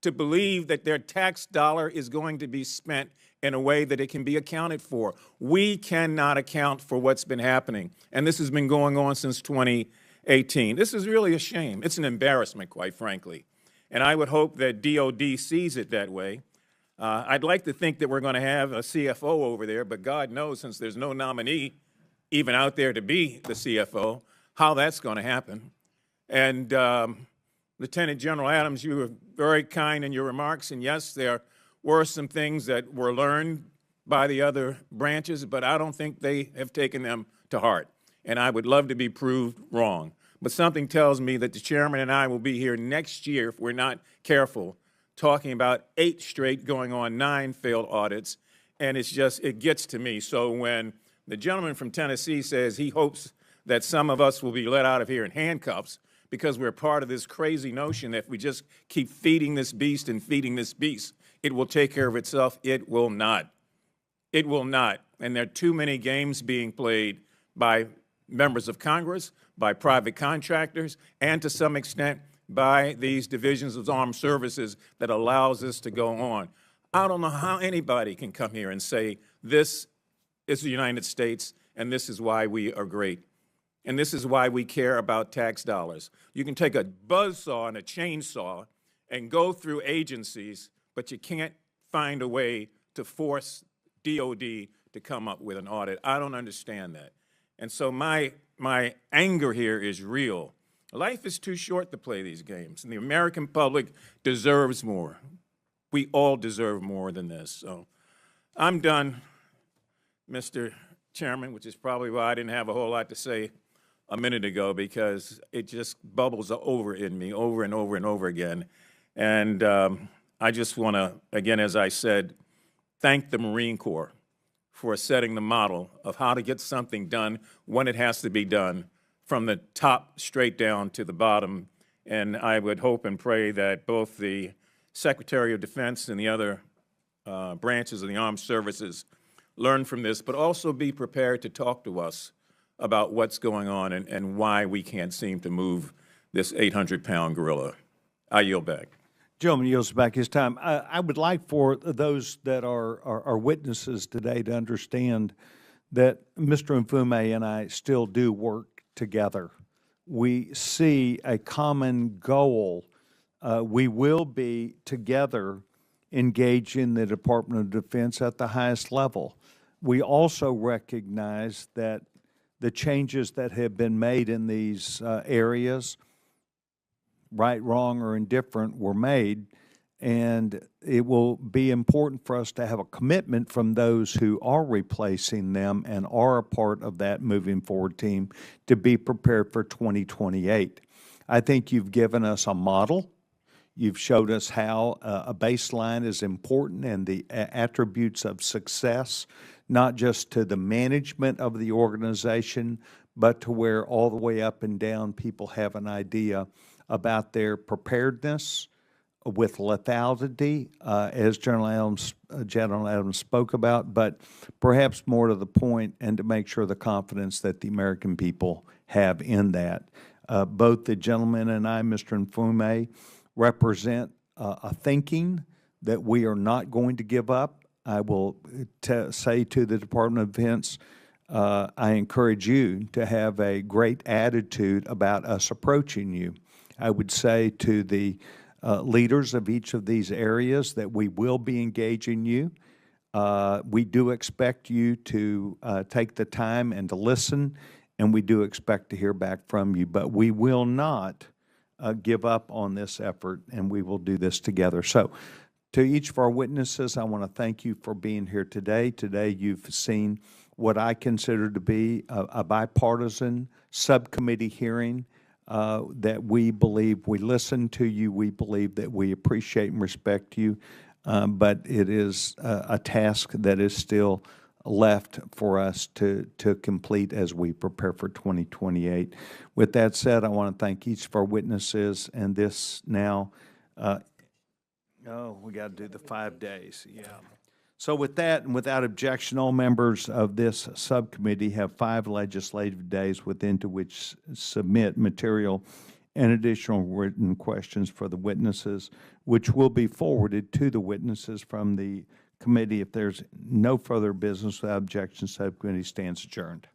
Speaker 2: to believe that their tax dollar is going to be spent in a way that it can be accounted for. We cannot account for what's been happening, and this has been going on since 2018. This is really a shame. It's an embarrassment, quite frankly, and I would hope that DOD sees it that way. I'd like to think that we're going to have a CFO over there, but God knows, since there's no nominee even out there to be the CFO, how that's going to happen. And Lieutenant General Adams, you were very kind in your remarks, and yes, there were some things that were learned by the other branches, but I don't think they have taken them to heart, and I would love to be proved wrong. But something tells me that the chairman and I will be here next year, if we're not careful, talking about 8 straight, going on 9 failed audits, and it gets to me. So when the gentleman from Tennessee says he hopes that some of us will be let out of here in handcuffs because we're part of this crazy notion that if we just keep feeding this beast and feeding this beast, it will take care of itself, it will not. It will not. And there are too many games being played by members of Congress, by private contractors, and to some extent by these divisions of armed services that allows this to go on. I don't know how anybody can come here and say this is the United States and this is why we are great. And this is why we care about tax dollars. You can take a buzzsaw and a chainsaw and go through agencies, but you can't find a way to force DOD to come up with an audit. I don't understand that. And so my anger here is real. Life is too short to play these games, and the American public deserves more. We all deserve more than this. So I'm done, Mr. Chairman, which is probably why I didn't have a whole lot to say a minute ago, because it just bubbles over in me over and over and over again. And I just want to, again, as I said, thank the Marine Corps for setting the model of how to get something done when it has to be done, from the top straight down to the bottom. And I would hope and pray that both the Secretary of Defense and the other branches of the armed services learn from this, but also be prepared to talk to us about what's going on and why we can't seem to move this 800-pound gorilla. I yield back.
Speaker 1: Gentleman yields back his time. I would like for those that are witnesses today to understand that Mr. Mfume and I still do work together. We see a common goal. We will be together engaged in the Department of Defense at the highest level. We also recognize that the changes that have been made in these areas, right, wrong, or indifferent, were made, and it will be important for us to have a commitment from those who are replacing them and are a part of that moving forward team to be prepared for 2028. I think you've given us a model. You've showed us how a baseline is important and the attributes of success, not just to the management of the organization, but to where all the way up and down people have an idea about their preparedness with lethality, as General Adams spoke about, but perhaps more to the point, and to make sure the confidence that the American people have in that. Both the gentleman and I, Mr. Mfume, represent a thinking that we are not going to give up. I will say to the Department of Defense, I encourage you to have a great attitude about us approaching you. I would say to the leaders of each of these areas that we will be engaging you. We do expect you to take the time and to listen, and we do expect to hear back from you. But we will not give up on this effort, and we will do this together. So to each of our witnesses, I want to thank you for being here today. Today you've seen what I consider to be a bipartisan subcommittee hearing that we believe we listen to you, we believe that we appreciate and respect you, but it is a task that is still left for us to complete as we prepare for 2028. With that said, I want to thank each of our witnesses, and this now, we got to do the 5 days, yeah. So with that, and without objection, all members of this subcommittee have 5 legislative days within to which submit material and additional written questions for the witnesses, which will be forwarded to the witnesses from the committee. If there's no further business without objection, subcommittee stands adjourned.